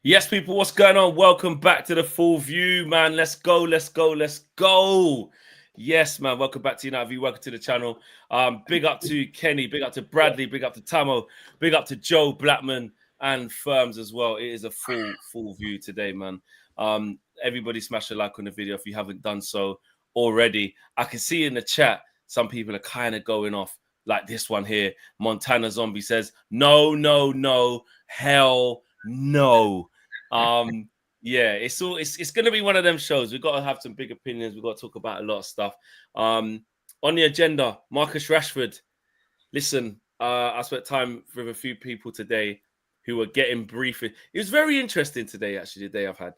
Yes, people, what's going on? Welcome back to the Full View, man. Let's go. Yes, man. Welcome back to United View. Welcome to the channel. Big up to Kenny, big up to Bradley, big up to Tamo, big up to Joe Blackman and Firms as well. It is a full view today, man. Everybody smash a like on the video if you haven't done so already. I can see in the chat some people are kind of going off, like this one here. Montana Zombie says, no, hell no. Yeah, it's gonna be one of them shows. We've got to have some big opinions. We've got to talk about a lot of stuff. On the agenda, Marcus Rashford. Listen, I spent time with a few people today who were getting briefing. It was very interesting today, actually, the day I've had.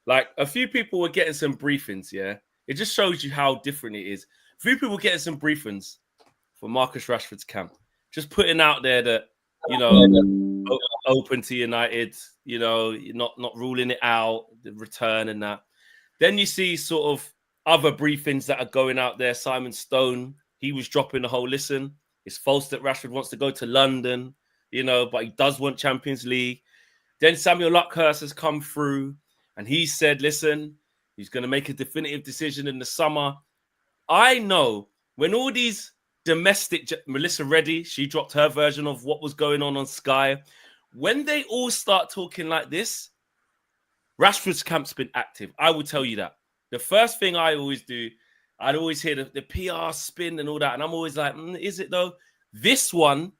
Like, a few people were getting some briefings, yeah? It just shows you how different it is. A few people getting some briefings for Marcus Rashford's camp. Just putting out there that, you know, open to United, you know, not ruling it out, the return and that. Then you see sort of other briefings that are going out there. Simon Stone, he was dropping the whole, listen, it's false that Rashford wants to go to London, you know, but he does want Champions League. Then Samuel Luckhurst has come through and he said, listen, he's going to make a definitive decision in the summer. I know when all these domestic, Melissa Reddy, she dropped her version of what was going on Sky. When they all start talking like this, Rashford's camp's been active. I will tell you that. The first thing I always do, I'd always hear the PR spin and all that. And I'm always like, is it though? This one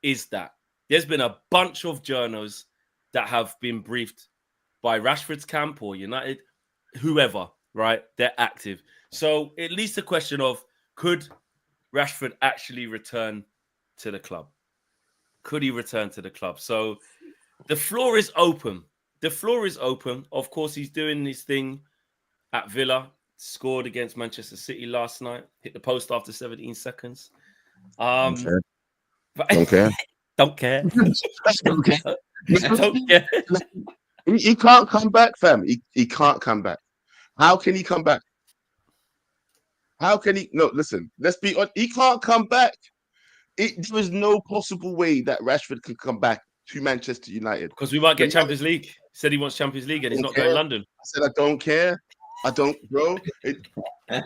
is that. There's been a bunch of journals that have been briefed by Rashford's camp or United, whoever, right? They're active. So at least the question of, could Rashford actually return to the club? Could he return to the club? So the floor is open. The floor is open. Of course, he's doing his thing at Villa. Scored against Manchester City last night. Hit the post after 17 seconds. Don't care. Don't care. Don't care. Don't care. He can't come back, fam. He can't come back. How can he come back? How can he? No, listen. Let's be honest. He can't come back. There is no possible way that Rashford could come back to Manchester United. Because we might get Champions League. He said he wants Champions League and he's not going to London. I said, I don't care. I don't, bro.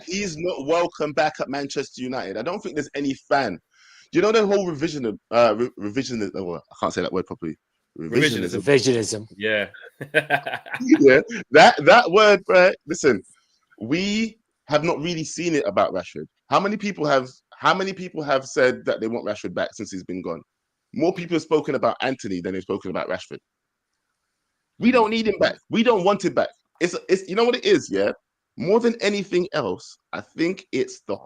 He's not welcome back at Manchester United. I don't think there's any fan. You know the whole revisionism. Oh, I can't say that word properly. Revisionism. Yeah. Yeah. That word, right? Listen, we have not really seen it about Rashford. How many people have said that they want Rashford back since he's been gone? More people have spoken about Anthony than they've spoken about Rashford. We don't need him back. We don't want him back. It's you know what it is, yeah? More than anything else, I think it's the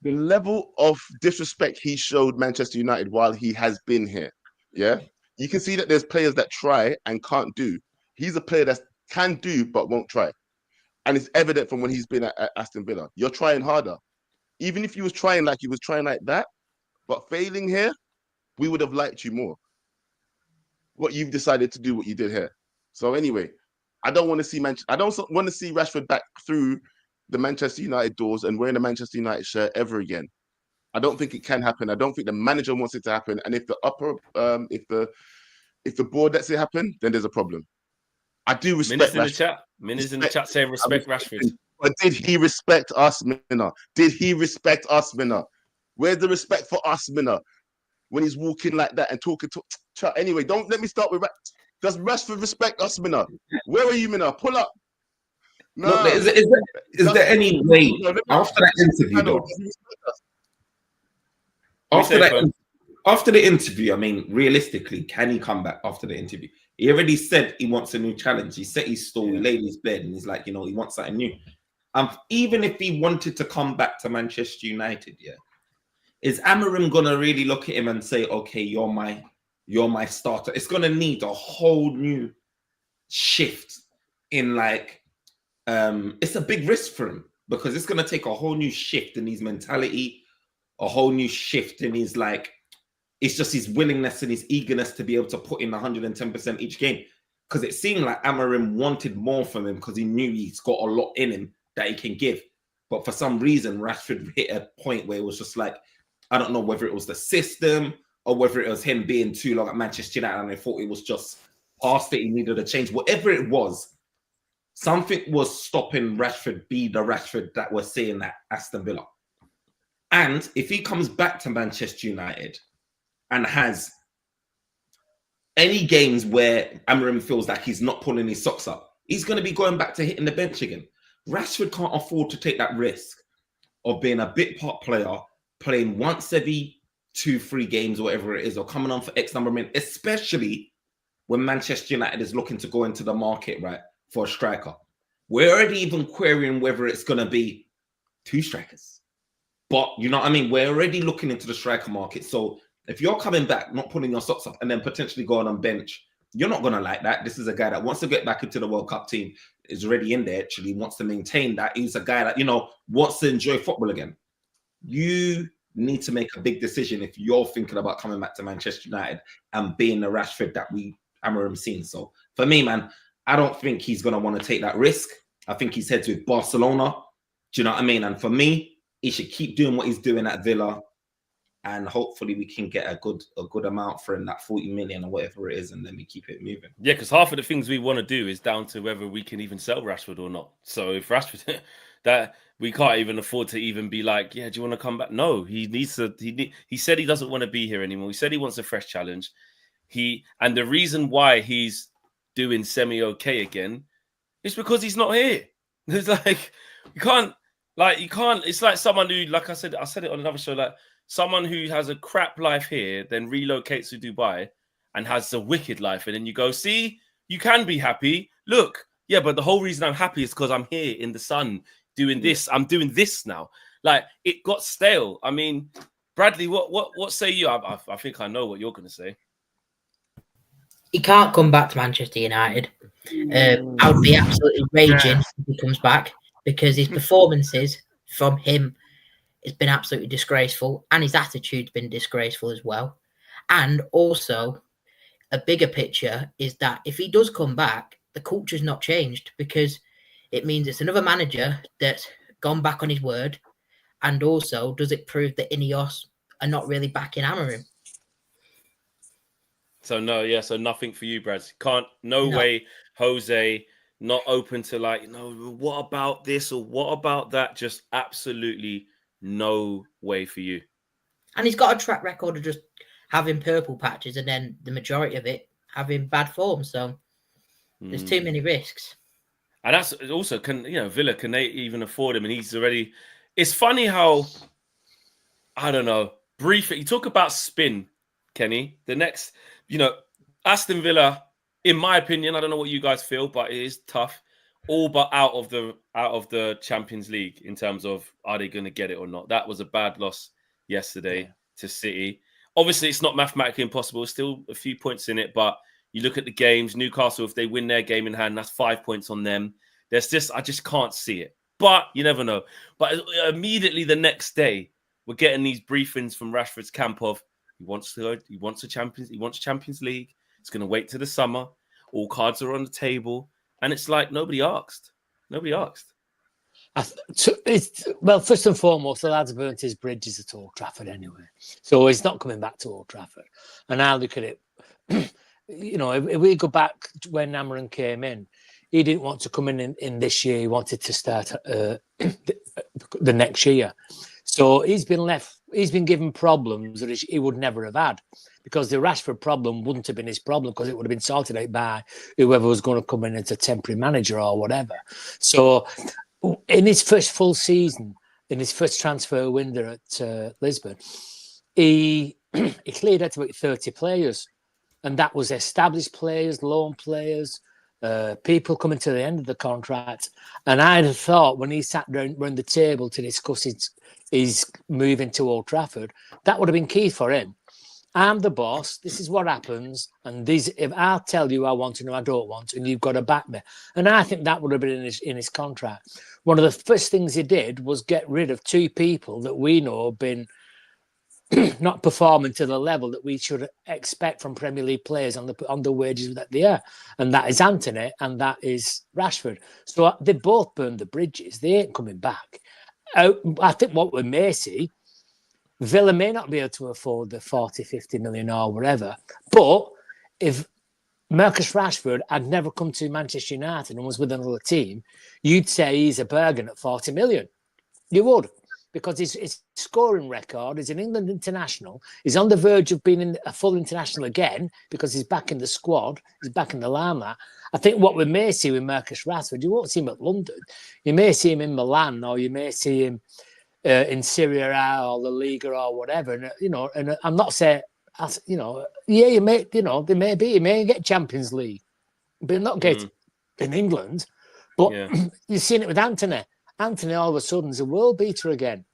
level of disrespect he showed Manchester United while he has been here. Yeah? You can see that there's players that try and can't do. He's a player that can do but won't try. And it's evident from when he's been at Aston Villa. You're trying harder. Even if you was trying like that, but failing here, we would have liked you more. What you've decided to do, what you did here. So anyway, I don't want to see Rashford back through the Manchester United doors and wearing a Manchester United shirt ever again. I don't think it can happen. I don't think the manager wants it to happen. And if the board lets it happen, then there's a problem. I do respect Rashford. Minnie's in the chat saying respect Rashford. But did he respect us, Minna? Did he respect us, Minna? Where's the respect for us, Minna? When he's walking like that and talking to... Anyway, don't let me start with... Does Rashford respect us, Minna? Where are you, Minna? Pull up. No. Is there any way after that interview, though? After the interview, I mean, realistically, can he come back after the interview? He already said he wants a new challenge. He set his stall, he laid his bed, and he's like, you know, he wants something new. Even if he wanted to come back to Manchester United, yeah, is Amorim gonna really look at him and say, okay, you're my starter? It's gonna need a whole new shift in like, it's a big risk for him because it's gonna take a whole new shift in his mentality, a whole new shift in his like. It's just his willingness and his eagerness to be able to put in 110% each game. Because it seemed like Amorim wanted more from him because he knew he's got a lot in him that he can give. But for some reason, Rashford hit a point where it was just like, I don't know whether it was the system or whether it was him being too long at Manchester United and they thought it was just past it, he needed a change. Whatever it was, something was stopping Rashford be the Rashford that we're seeing at Aston Villa. And if he comes back to Manchester United and has any games where Amorim feels like he's not pulling his socks up, he's going to be going back to hitting the bench again. Rashford can't afford to take that risk of being a bit part player, playing once every 2-3 games or whatever it is, or coming on for X number of minutes, especially when Manchester United is looking to go into the market, right, for a striker. We're already even querying whether it's going to be 2 strikers. But, you know what I mean? We're already looking into the striker market. So if you're coming back, not pulling your socks up, and then potentially going on bench, you're not going to like that. This is a guy that wants to get back into the World Cup team, is already in there, actually, wants to maintain that. He's a guy that, you know, wants to enjoy football again. You need to make a big decision if you're thinking about coming back to Manchester United and being the Rashford that Amorim seen. So for me, man, I don't think he's going to want to take that risk. I think he's heads with Barcelona. Do you know what I mean? And for me, he should keep doing what he's doing at Villa, and hopefully we can get a good amount for him, that 40 million or whatever it is, and then we keep it moving. Yeah, because half of the things we want to do is down to whether we can even sell Rashford or not. So if Rashford, that we can't even afford to even be like, yeah, do you want to come back? No, he needs to. He said he doesn't want to be here anymore. He said he wants a fresh challenge. And the reason why he's doing semi-okay again is because he's not here. It's like you can't. It's like someone who, like I said it on another show, like someone who has a crap life here, then relocates to Dubai and has a wicked life. And then you go, see, you can be happy. Look, yeah, but the whole reason I'm happy is because I'm here in the sun doing this. I'm doing this now. Like, it got stale. I mean, Bradley, what say you? I think I know what you're going to say. He can't come back to Manchester United. I would be absolutely raging if he comes back, because his performances from him has been absolutely disgraceful, and his attitude's been disgraceful as well. And also, a bigger picture is that if he does come back, the culture's not changed, because it means it's another manager that's gone back on his word. And also, does it prove that Ineos are not really backing Amorim? So so nothing for you, Brad. No way, Jose, not open to what about this or what about that? Just absolutely no way for you. And he's got a track record of just having purple patches and then the majority of it having bad form. So there's too many risks. And that's also, Villa, can they even afford him? And he's already... It's funny how, I don't know, briefly, you talk about spin, Kenny. The next, Aston Villa, in my opinion, I don't know what you guys feel, but it is tough. All but out of the Champions League in terms of, are they going to get it or not? That was a bad loss yesterday to City. Obviously, it's not mathematically impossible. Still a few points in it, but you look at the games, Newcastle, if they win their game in hand, that's 5 points on them. I just can't see it. But you never know. But immediately the next day, we're getting these briefings from Rashford's camp of he wants Champions League. He's going to wait till the summer. All cards are on the table. And it's like nobody asked. Well, first and foremost, the lad's burnt his bridges at Old Trafford anyway. So he's not coming back to Old Trafford. And I look at it, if we go back to when Amorim came in, he didn't want to come in this year. He wanted to start the next year. So he's been given problems that he would never have had, because the Rashford problem wouldn't have been his problem, because it would have been sorted out by whoever was going to come in as a temporary manager or whatever. So in his first full season, in his first transfer window at Lisbon, he cleared out about 30 players. And that was established players, loan players, people coming to the end of the contract. And I'd have thought when he sat down around the table to discuss his move into Old Trafford, that would have been key for him. I'm the boss. This is what happens. And if I'll tell you I want to know, I don't want to, and you've got to back me. And I think that would have been in his contract. One of the first things he did was get rid of 2 people that we know have been not performing to the level that we should expect from Premier League players on the wages that they are. And that is Anthony and that is Rashford. So they both burned the bridges. They ain't coming back. I think what we may see Villa may not be able to afford the 40, 50 million or whatever. But if Marcus Rashford had never come to Manchester United and was with another team, you'd say he's a bargain at 40 million. You would, because his scoring record is an England international. He's on the verge of being a full international again because he's back in the squad. He's back in the limelight. I think what we may see with Marcus Rashford, you won't see him at London. You may see him in Milan, or you may see him in Serie A or La Liga or whatever. And, and I'm not saying, you may, he may get Champions League, but not get in England. But you've seen it with Anthony. Anthony all of a sudden is a world beater again.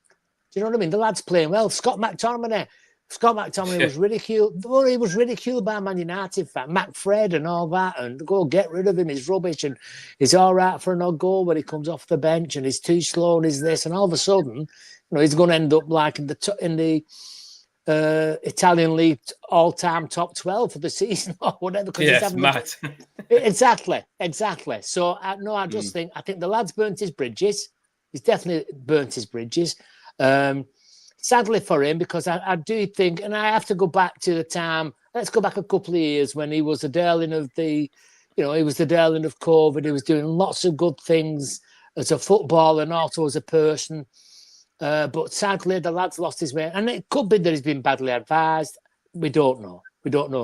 Do you know what I mean? The lad's playing well. Scott McTominay was ridiculed. Well, he was ridiculed by Man United fan, McFred and all that, and go get rid of him. He's rubbish and he's all right for an odd goal when he comes off the bench, and he's too slow and he's this, and all of a sudden, he's going to end up like in the Italian league all-time top 12 for the season or whatever. Yes, mad. Exactly. So I just think the lad's burnt his bridges. He's definitely burnt his bridges. Sadly for him, because I do think, and I have to go back to the time. Let's go back a couple of years when he was the darling of he was the darling of COVID. He was doing lots of good things as a footballer and also as a person. But sadly, the lad's lost his way, and it could be that he's been badly advised. We don't know.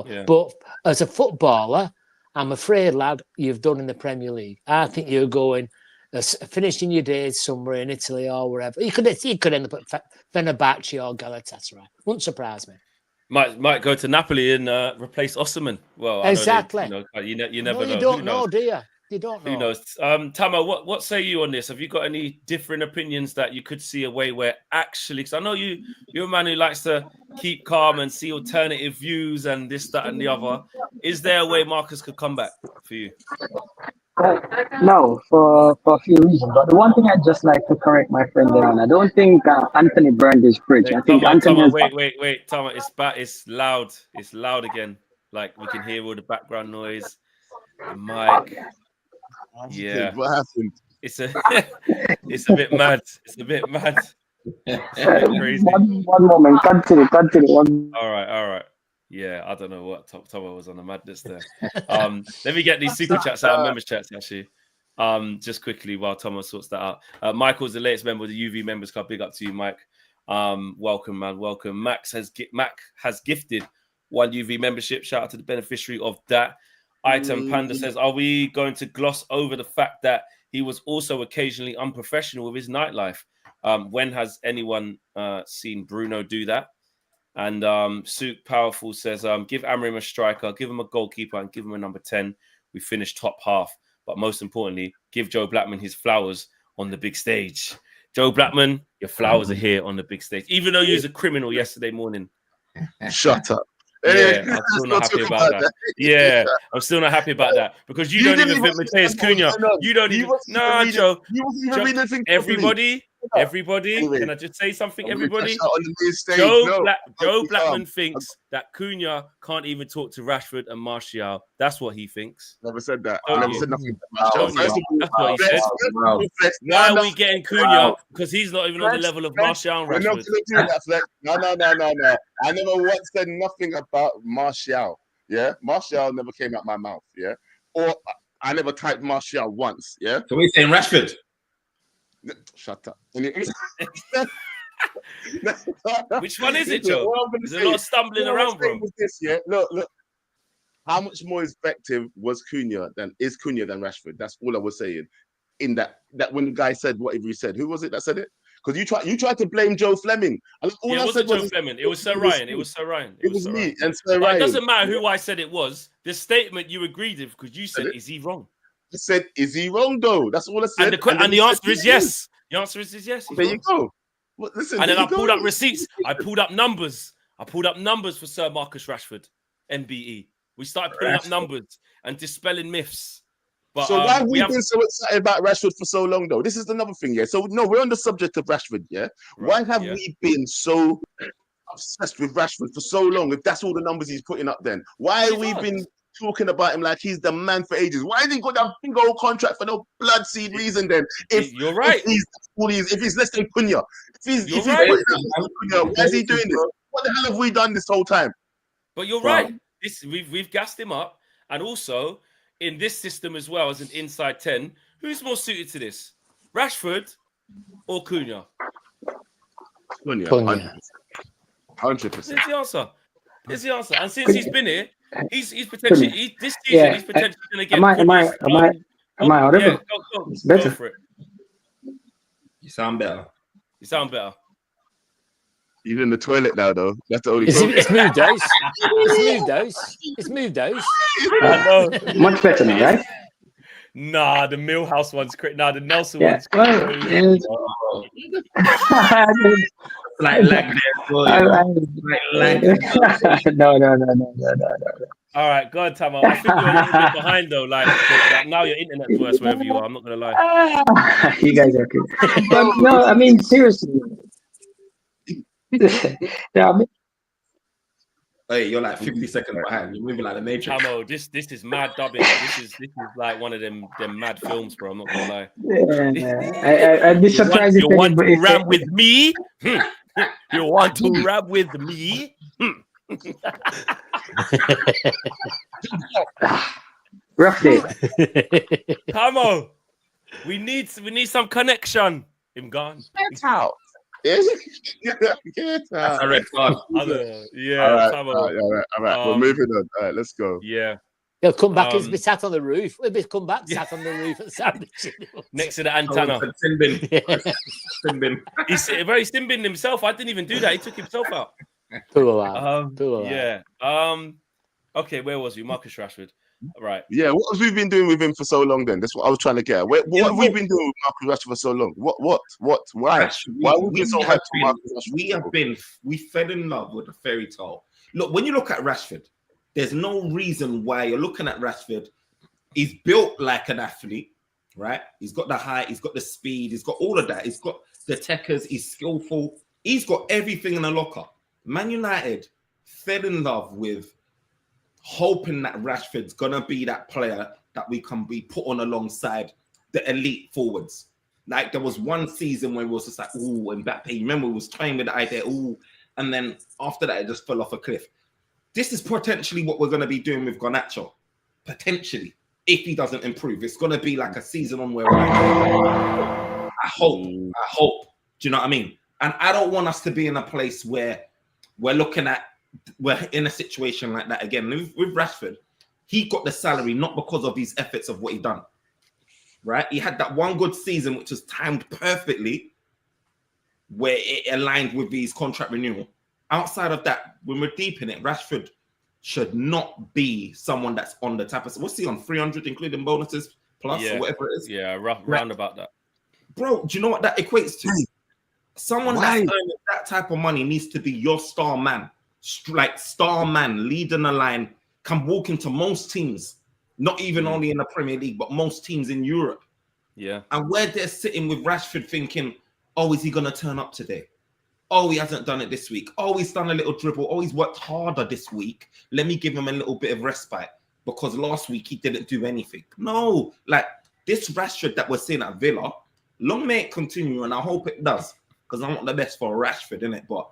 Yeah. But as a footballer, I'm afraid, lad, you've done in the Premier League. I think you're going, finishing your days somewhere in Italy or wherever. You could end up at Fenerbahce or Galatasaray. Wouldn't surprise me. Might go to Napoli and replace Osimhen. Well, exactly. You never know. You don't know, do you? You don't know. Who knows? Tamo, what say you on this? Have you got any different opinions that you could see a way where actually, because I know you're a man who likes to keep calm and see alternative views and this, that, and the other. Is there a way Marcus could come back for you? No, for a few reasons. But the one thing I'd just like to correct my friend there on, I don't think Anthony burned his bridge. I think Anthony. Wait, Tama, it's loud. It's loud again. Like we can hear all the background noise. The mic. Yeah, what happened? It's a bit mad. It's a bit crazy. One moment, continue. All right. Yeah, I don't know what Tomo was on the madness there. Let me get these super chats out, members chats actually. Just quickly while Tomo sorts that out. Michael's the latest member of the UV Members Club. Big up to you, Mike. Welcome, man. Welcome. Mac has gifted 1 UV membership. Shout out to the beneficiary of that. Item Panda says, are we going to gloss over the fact that he was also occasionally unprofessional with his nightlife? When has anyone seen Bruno do that? And Souk Powerful says, give Amorim a striker, give him a goalkeeper, and give him a number 10. We finished top half. But most importantly, give Joe Blackman his flowers on the big stage. Joe Blackman, your flowers are here on the big stage. Even though you was a criminal yesterday morning. Shut up. Yeah, I'm still not happy about that. Yeah, I'm still not happy about that because you don't even think Mateus Cunha. You don't even. Nah, Joe. Everybody. Anyway, can I just say something? Everybody. Joe Blackman thinks that Cunha can't even talk to Rashford and Martial. That's what he thinks. Never said that. I never said nothing. That's what he said. Why are we getting Cunha? Because he's not even on the level of Martial and Rashford. No. I never once said nothing about Martial. Yeah, Martial never came out my mouth. Yeah, or I never typed Martial once. Yeah. So we're saying Rashford. Shut up. Which one is it, Joe? There's a lot of stumbling around, bro. Look. How much more effective was Cunha than Rashford? That's all I was saying. In that when the guy said whatever he said, who was it that said it? Because you tried to blame Joe Fleming. It wasn't Joe Fleming. It was Sir Ryan. It was me and Sir Ryan. It doesn't matter who I said it was. The statement you agreed with because you said, "Is he wrong?" I said, "Is he wrong though?" That's all I said. And the answer is yes. The answer is yes. There you go. Well, listen, and then I pulled up receipts. I pulled up numbers. For Sir Marcus Rashford, MBE. We started pulling up numbers and dispelling myths. But, so why have we been so excited about Rashford for so long, though? This is another thing, yeah. So no, we're on the subject of Rashford, yeah. Right, why have we been so obsessed with Rashford for so long? If that's all the numbers he's putting up, then why have we been talking about him like he's the man for ages. Why did he got that single contract for no blood seed reason then? You're right. If he's less than Cunha, You're right. Cunha, why is he doing this? What the hell have we done this whole time? But you're right. We've gassed him up, and also in this system as well as an inside 10, who's more suited to this, Rashford or Cunha? Cunha. 100%. There's the answer. There's the answer. And since he's been here, he's potentially this season he's potentially going to get. Am I audible? Yeah, go, it's better. Go for it. You sound better. You sound better. He's in the toilet now, though. That's the only It's problem. moved those. It's moved those. Much better now, right? Nah, the Millhouse one's great. Nah, the Nelson Yeah. one's Well, great. Like there, boy. No. All right, go on, Tamo. I think you're a little bit behind though. Like now, your internet's worse wherever you are. I'm not gonna lie. You guys are good. But no, I mean seriously. Yeah, I mean, Hey, you're like 50 seconds behind. You're moving like the Matrix. Tamo, this is mad dubbing. This is like one of them mad films, bro. I'm not gonna lie. yeah, I'd be surprised You want to if rap with me? You want to rap with me? rough day. Tamo, we need some connection. Him gone. Get out. Get out. That's a red card. Yeah, All right. We're moving on. All right, let's go. Yeah. He'll come back. He'll be sat on the roof. He'll be come back, sat on the roof at Sandwich. Next to the antenna. Sin bin. He's very sin binned himself. I didn't even do that. He took himself out. Pull out. Yeah. Okay, where was we? Marcus Rashford. Right. Yeah, what have we been doing with him for so long then? That's what I was trying to get at. What have we been doing with Marcus Rashford for so long? What? Why? Why have we been so hyped for Marcus Rashford? We fell in love with a fairy tale. Look, when you look at Rashford, there's no reason why you're looking at Rashford. He's built like an athlete, right? He's got the height, he's got the speed, he's got all of that. He's got the techers, he's skillful. He's got everything in a locker. Man United fell in love with hoping that Rashford's gonna be that player that we can be put on alongside the elite forwards. Like there was one season where it was just like, ooh, Mbappe. Remember, we was playing with the idea, ooh, and then after that, it just fell off a cliff. This is potentially what we're gonna be doing with Garnacho. Potentially, if he doesn't improve, it's gonna be like a season on where I hope. Do you know what I mean? And I don't want us to be in a place where we're in a situation like that again. With Rashford, he got the salary not because of his efforts of what he done, right? He had that one good season which was timed perfectly where it aligned with his contract renewal. Outside of that, when we're deep in it, Rashford should not be someone that's on the type of, what's he on, 300 including bonuses plus or whatever it is? Yeah, round about that. Bro, do you know what that equates to? Someone that's earning that type of money needs to be your star man. Like star man, leading the line, can walk into most teams, not even only in the Premier League, but most teams in Europe. Yeah. And where they're sitting with Rashford thinking, oh, is he going to turn up today? Oh, he hasn't done it this week. Oh, he's done a little dribble. Oh, he's worked harder this week. Let me give him a little bit of respite because last week he didn't do anything. No, like this Rashford that we're seeing at Villa, long may it continue, and I hope it does because I want the best for Rashford, innit? But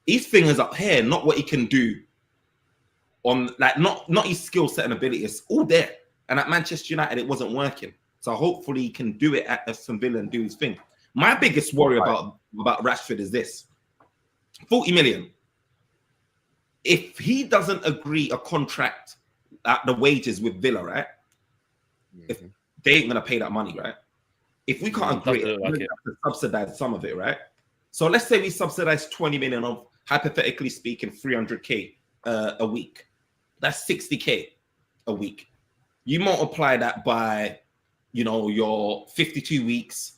his fingers up here, not what he can do on, like, not his skill set and ability. It's all there. And at Manchester United, it wasn't working. So hopefully he can do it at Aston Villa and do his thing. My biggest worry about Rashford is this: 40 million. If he doesn't agree a contract at the wages with Villa, right? If they ain't gonna pay that money, right? If we can't agree, we have to subsidize some of it, right? So let's say we subsidize 20 million of, hypothetically speaking, 300k a week. That's 60k a week. You multiply that by, your 52 weeks,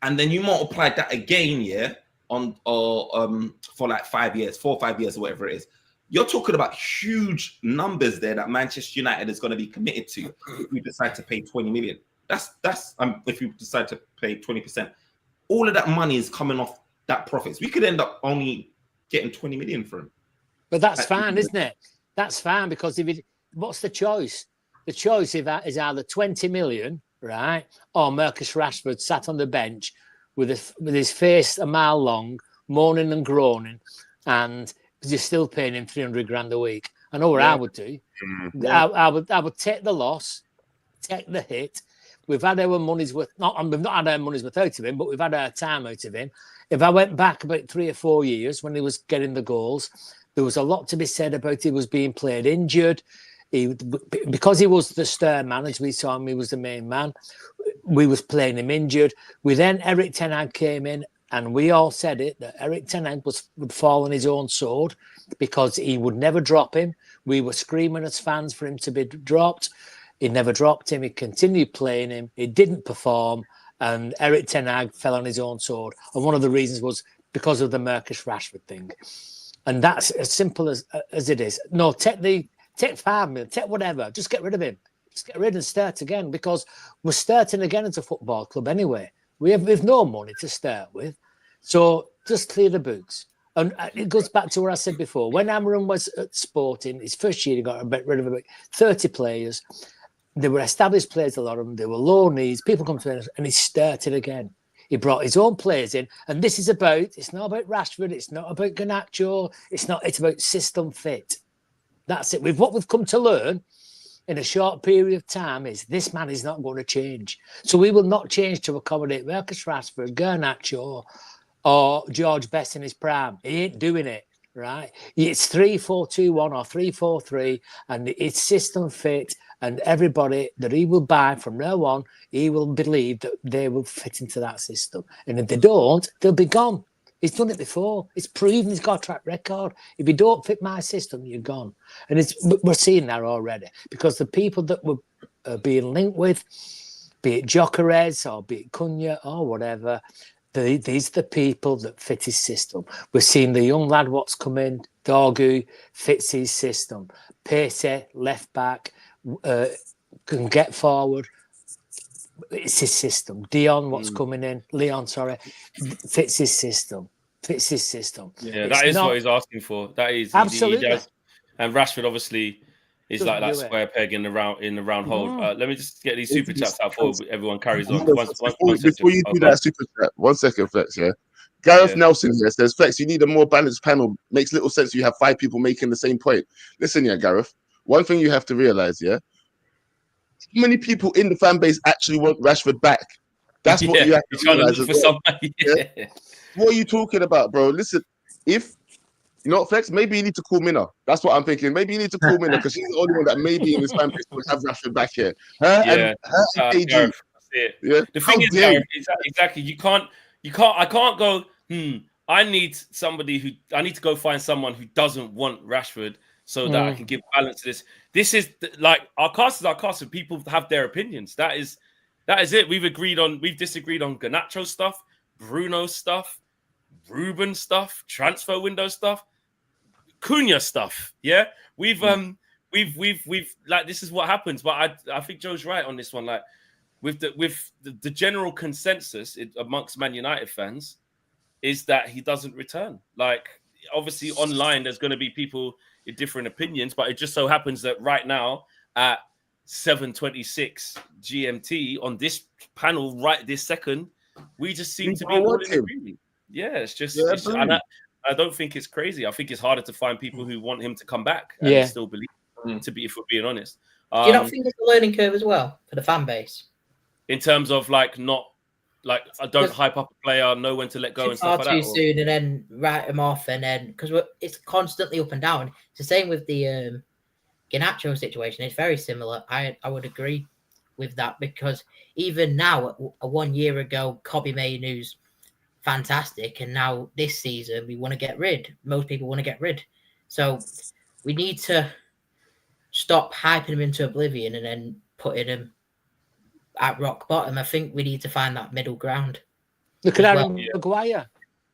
and then you multiply that again, for like 5 years, 4 or 5 years, or whatever it is. You're talking about huge numbers there that Manchester United is going to be committed to if we decide to pay 20 million. That's if you decide to pay 20%. All of that money is coming off that profits. We could end up only getting 20 million for him. But that's fine, isn't it? That's fine because if what's the choice? The choice is either 20 million, right, or Marcus Rashford sat on the bench with his face a mile long, moaning and groaning, and you're still paying him 300 grand a week. I know what I would do. I would take the loss, take the hit. We've had our money's worth. We've not had our money's worth out of him, but we've had our time out of him. If I went back about 3 or 4 years when he was getting the goals, there was a lot to be said about he was being played injured. Because he was the star man, as we saw him, he was the main man. We was playing him injured. Eric Ten Hag came in, and we all said it, that Eric Ten Hag would fall on his own sword because he would never drop him. We were screaming as fans for him to be dropped. He never dropped him. He continued playing him. He didn't perform, and Eric Ten Hag fell on his own sword. And one of the reasons was because of the Marcus Rashford thing. And that's as simple as it is. No, take 5 million, take whatever. Just get rid of him. Just get rid and start again, because we're starting again as a football club anyway. We've no money to start with. So just clear the books. And it goes back to what I said before. When Amorim was at Sporting, his first year, he got rid of about 30 players. They were established players, a lot of them. They were low knees. People come to him, and he started again. He brought his own players in. And this is it's not about Rashford. It's not about Garnacho. It's about system fit. That's it. What we've come to learn in a short period of time is this man is not going to change. So we will not change to accommodate Marcus Rashford, Garnacho, or George Best in his prime. He ain't doing it, right? It's 3-4-2-1 or 3-4-3, and it's system fit, and everybody that he will buy from now on, he will believe that they will fit into that system. And if they don't, they'll be gone. He's done it before. It's proven he's got a track record. If you don't fit my system, you're gone. And we're seeing that already, because the people that we're being linked with, be it Gyökeres or be it Cunha or whatever, these are the people that fit his system. We're seeing the young lad what's come in, Dorgu, fits his system. Pacey, left back, can get forward. It's his system. Leon, fits his system. Yeah, that is what he's asking for. That is absolutely. He does. And Rashford obviously is like that square peg in the round hole. Let me just get these super chats out before everyone carries on. Before you do that super chat, 1 second, Flex. Yeah, Gareth Nelson here says, Flex, you need a more balanced panel. Makes little sense. You have 5 people making the same point. Listen, Gareth. One thing you have to realize, how many people in the fan base actually want Rashford back? That's what you have to realize as well. What are you talking about, bro? Listen, if you know what, Flex, maybe you need to call Minna. That's what I'm thinking. Maybe you need to call Minna, because she's the only one that maybe in this fan base would have Rashford back here. Her and AG. The thing is, Gareth, exactly. I can't go. I need to go find someone who doesn't want Rashford, so that I can give balance to this. This is like our cast is our cast, and people have their opinions. That is it. We've disagreed on Garnacho stuff, Bruno stuff, Ruben stuff, transfer window stuff, Cunha stuff. Yeah, we've like, this is what happens. But I think Joe's right on this one. Like with the general consensus amongst Man United fans is that he doesn't return. Like, obviously online there's going to be people in different opinions, but it just so happens that right now at 7:26 GMT on this panel right this second, we just seem to be all in agreement. Yeah, it's just I don't think it's crazy. I think it's harder to find people who want him to come back and still believe if we're being honest. Do you not think it's a learning curve as well for the fan base? In terms of I don't hype up a player, know when to let go and stuff like that. Too soon, and then write them off, and then because it's constantly up and down. It's the same with the Garnacho situation. It's very similar. I would agree with that, because even now, 1 year ago, Kobbie Mainoo's fantastic, and now this season we want to get rid. Most people want to get rid, so we need to stop hyping him into oblivion and then putting him at rock bottom. I think we need to find that middle ground. Look at Aaron Maguire.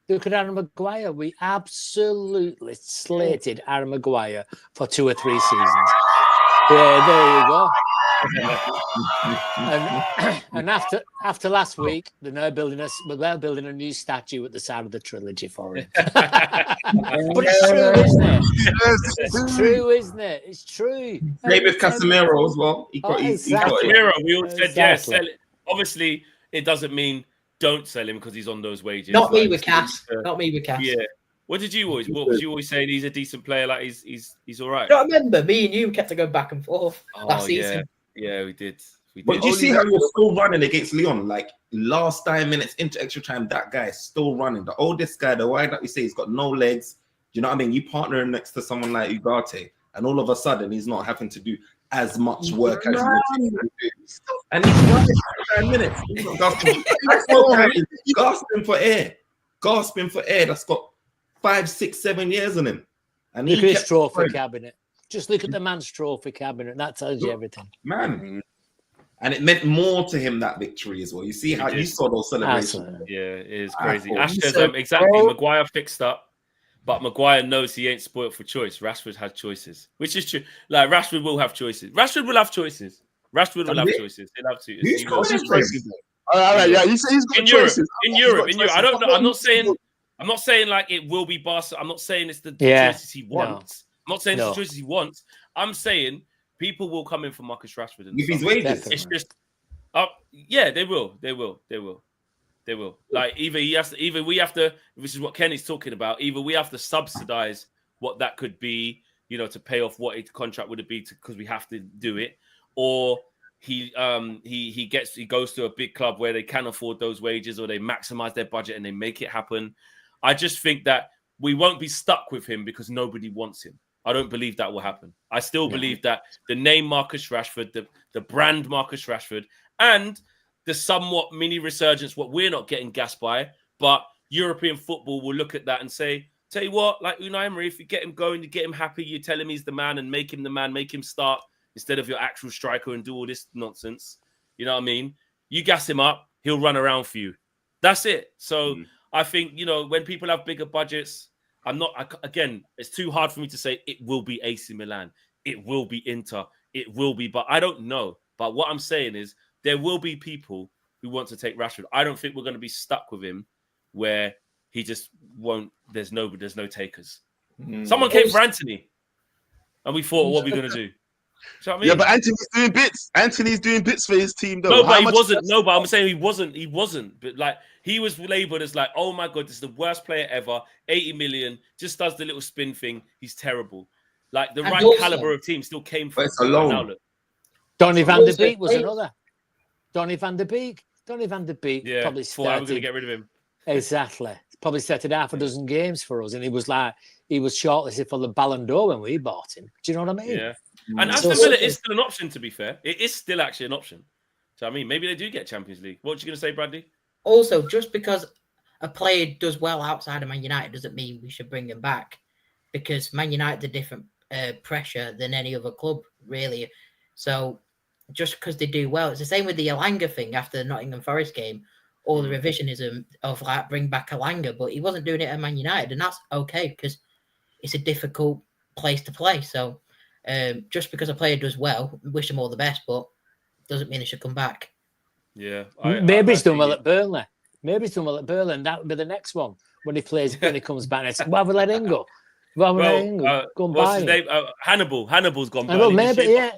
Look at Aaron Maguire. We absolutely slated Aaron Maguire for 2 or 3 seasons. Yeah, there you go. And after last week, they're now building a new statue at the side of the trilogy for him. But it's true, isn't it? It's true, isn't it? It's true. Maybe with Casemiro as well. Exactly. Casemiro, we all said, yeah, Exactly. sell it. Obviously, it doesn't mean don't sell him because he's on those wages. Not me Like, with Cass. Not me with Cass. Yeah. What was you always saying? He's a decent player. Like he's all right. I remember me and you kept to go back and forth last season. Yeah, we did. But do you see how he was still running against Leon? Like last 5 minutes into extra time, that guy is still running. The oldest guy, the wide that we say, he's got no legs. Do you know what I mean? You partner him next to someone like Ugarte, and all of a sudden he's not having to do as much work as you would do. And he's running for 5 minutes. He's not gasping for air. Gasping for air. That's got 5, 6, 7 years on him. And look at his trophy cabinet. Just look at the man's trophy cabinet. That tells you everything. Man. And it meant more to him, that victory as well. You see how you saw those celebrations. Yeah, it is crazy. Ash says, exactly, Maguire fixed up, but Maguire knows he ain't spoiled for choice. Rashford has choices, which is true. Like, Rashford will have choices. Rashford will have choices. He'll have choices. He'll have to. He's got choices. All right, yeah. You say he's got choices. In Europe. I don't know. I'm not saying like it will be Barca. I'm not saying it's the choices he wants. I'm not saying it's the choices he wants. I'm saying people will come in for Marcus Rashford. With his wages. It's just, yeah, they will. Like either we have to. This is what Kenny's talking about. Either we have to subsidize what that could be, to pay off what a contract would be because we have to do it, or he goes to a big club where they can afford those wages, or they maximize their budget and they make it happen. I just think that we won't be stuck with him because nobody wants him. I don't believe that will happen. I still believe that the name Marcus Rashford, the brand Marcus Rashford, and the somewhat mini resurgence, what we're not getting gassed by, but European football will look at that and say, tell you what, like Unai Emery, if you get him going, you get him happy, you tell him he's the man and make him the man, make him start instead of your actual striker and do all this nonsense. You know what I mean? You gas him up, he'll run around for you. That's it. So I think, when people have bigger budgets, again, it's too hard for me to say it will be AC Milan. It will be Inter. It will be, but I don't know. But what I'm saying is there will be people who want to take Rashford. I don't think we're going to be stuck with him where he just won't, there's no takers. Someone came for Anthony and we thought, what are we going to do? You know what I mean? Yeah, but Anthony's doing bits. Anthony's doing bits for his team, though. No, but he wasn't. No, but I'm saying he wasn't. But like he was labeled as like, oh my god, this is the worst player ever. 80 million, just does the little spin thing. He's terrible. Like the right caliber of team still came from. It's alone. Donny van der Beek was another. Donny van der Beek. Donny van der Beek probably started. We're going to get rid of him. Exactly. Probably started half a dozen games for us, and he was shortlisted for the Ballon d'Or when we bought him. Do you know what I mean? Yeah. And Aston Villa is still an option, to be fair. It is still actually an option. So, I mean, maybe they do get Champions League. What are you going to say, Bradley? Also, just because a player does well outside of Man United doesn't mean we should bring him back, because Man United's a different pressure than any other club, really. So, just because they do well, it's the same with the Elanga thing after the Nottingham Forest game, or the revisionism of like bring back Elanga, but he wasn't doing it at Man United, and that's okay because it's a difficult place to play. So, just because a player does well, wish him all the best, but doesn't mean he should come back. Yeah, maybe he's done well at Burnley. Maybe he's done well at Burnley, and that will be the next one when he comes back. And it's why have we let him go? Why have we let him go? Go and buy him. Hannibal's gone. Well, maybe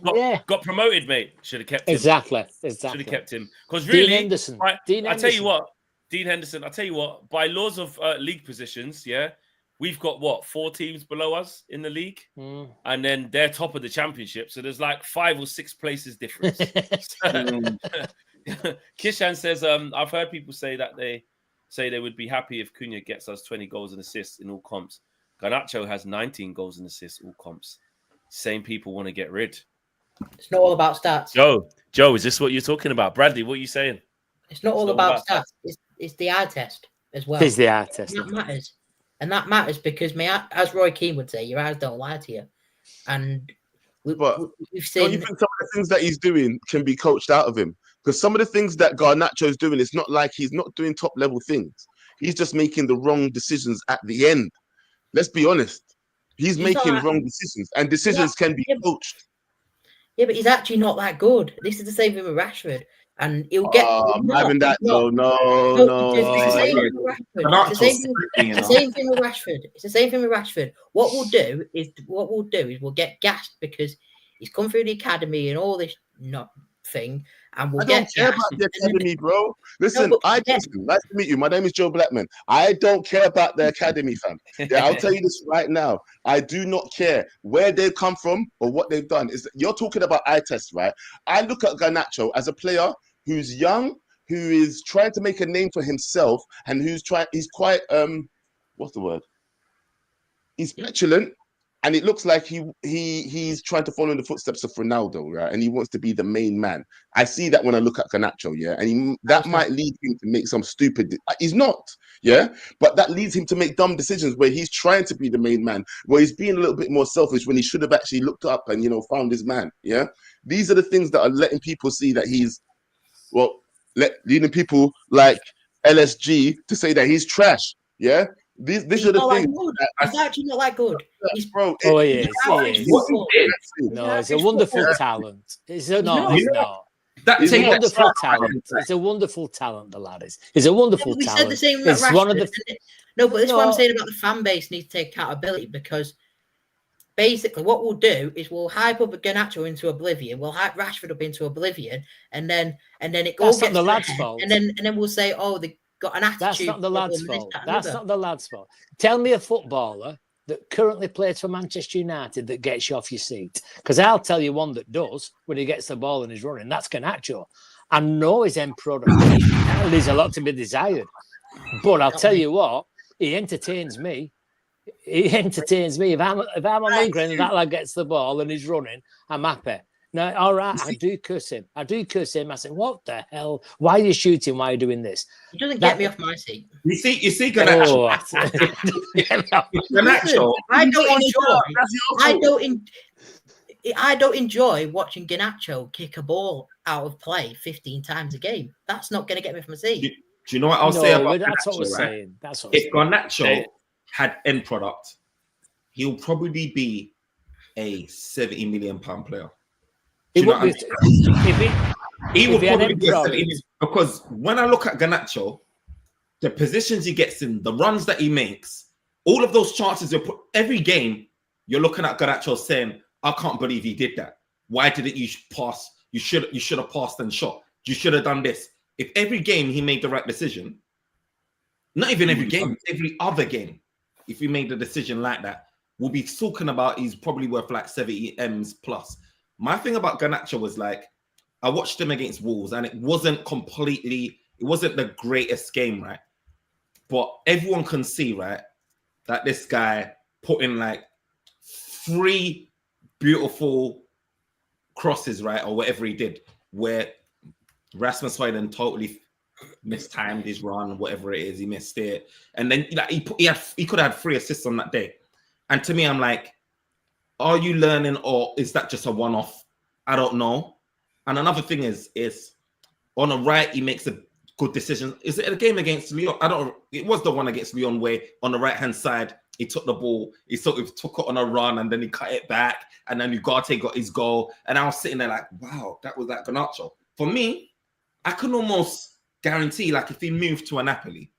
got promoted, mate. Should have kept him. Exactly. Should have kept him because really, Dean Henderson. I tell you what, Dean Henderson. I tell you what, by laws of league positions, we've got 4 teams below us in the league, and then they're top of the championship. So there's like 5 or 6 places difference. Kishan says, I've heard people say that they would be happy if Cunha gets us 20 goals and assists in all comps. Garnacho has 19 goals and assists all comps. Same people want to get rid. It's not all about stats. Joe, is this what you're talking about? Bradley, what are you saying? It's not all about stats. It's the eye test as well. It's the eye test. That matters. And that matters because, as Roy Keane would say, your eyes don't lie to you. And we've seen... Don't you think some of the things that he's doing can be coached out of him? Because some of the things that Garnacho's doing, it's not like he's not doing top-level things. He's just making the wrong decisions at the end. Let's be honest. He's making wrong decisions, and decisions can be coached. Yeah, but he's actually not that good. This is the same thing with Rashford, and he'll get. I'm having that. No, No. It's the same thing with Rashford. It's the same thing. It's the same thing with Rashford. It's the same thing with Rashford. What we'll do is we'll get gassed because he's come through the academy and all this thing, and we'll I don't get care gassed. about the academy, bro. Listen, No, nice to meet you. My name is Joe Blackman. I don't care about the academy, fam. Yeah, I'll tell you this right now. I do not care where they've come from or what they've done. You're talking about eye test, right? I look at Garnacho as a player who's young, who is trying to make a name for himself, and he's quite what's the word? He's petulant. And it looks like he's trying to follow in the footsteps of Ronaldo, right? And he wants to be the main man. I see that when I look at Garnacho, yeah? And that might lead him to make some stupid... He's not, yeah? But that leads him to make dumb decisions where he's trying to be the main man, where he's being a little bit more selfish when he should have actually looked up and, found his man, yeah? These are the things that are letting people see that he's... leading people like LSG to say that he's trash, yeah? These are the things. He's actually not that good. He's, bro, he is. No, it's a wonderful talent. He's not. It's a wonderful talent. It's a wonderful talent, the lad is. He's a wonderful talent. Said the same about Rashford. One of the... No, but this is what I'm saying about the fan base needs to take accountability, because basically what we'll do is we'll hype up Garnacho into oblivion, we'll hype Rashford up into oblivion, and then it all gets the lad's fault. And then we'll say, oh, they got an attitude. That's not the lad's fault. That's not the lad's fault. Tell me a footballer that currently plays for Manchester United that gets you off your seat. Because I'll tell you one that does when he gets the ball and he's running. That's Garnacho. I know his end product. There's a lot to be desired. But I'll tell you what, he entertains me. He entertains me. If I'm on the and that lad gets the ball and he's running, I'm happy. No, all right, I do curse him. I say, what the hell? Why are you shooting? Why are you doing this? It doesn't get me off my seat. You see, Garnacho. I don't enjoy watching Garnacho kick a ball out of play 15 times a game. That's not going to get me off my seat. Do you know what I'll say about that's Garnacho, what we're right? saying. That's what if Garnacho had end product, he'll probably be a £70 million player. He would probably be a 70, because when I look at Garnacho, the positions he gets in, the runs that he makes, all of those chances every game, you're looking at Garnacho saying, I can't believe he did that. Why didn't you pass? You should have passed and shot. You should have done this. If every game he made the right decision, not even every game, every other game, if he made a decision like that, we'll be talking about he's probably worth like 70 M's plus. My thing about Garnacho was like, I watched him against Wolves and it wasn't the greatest game, right? But everyone can see, right, that this guy put in like 3 beautiful crosses, right, or whatever he did, where Rasmus Højlund totally mistimed his run, whatever it is, he missed it. And then he could have had 3 assists on that day. And to me, I'm like, are you learning or is that just a one-off? I don't know. And another thing is on the right, he makes a good decision. Is it a game against Lyon? It was the one against Lyon where on the right-hand side, he took the ball, he sort of took it on a run and then he cut it back and then Ugarte got his goal. And I was sitting there like, wow, that was that Garnacho. For me, I can almost guarantee like if he moved to a Napoli,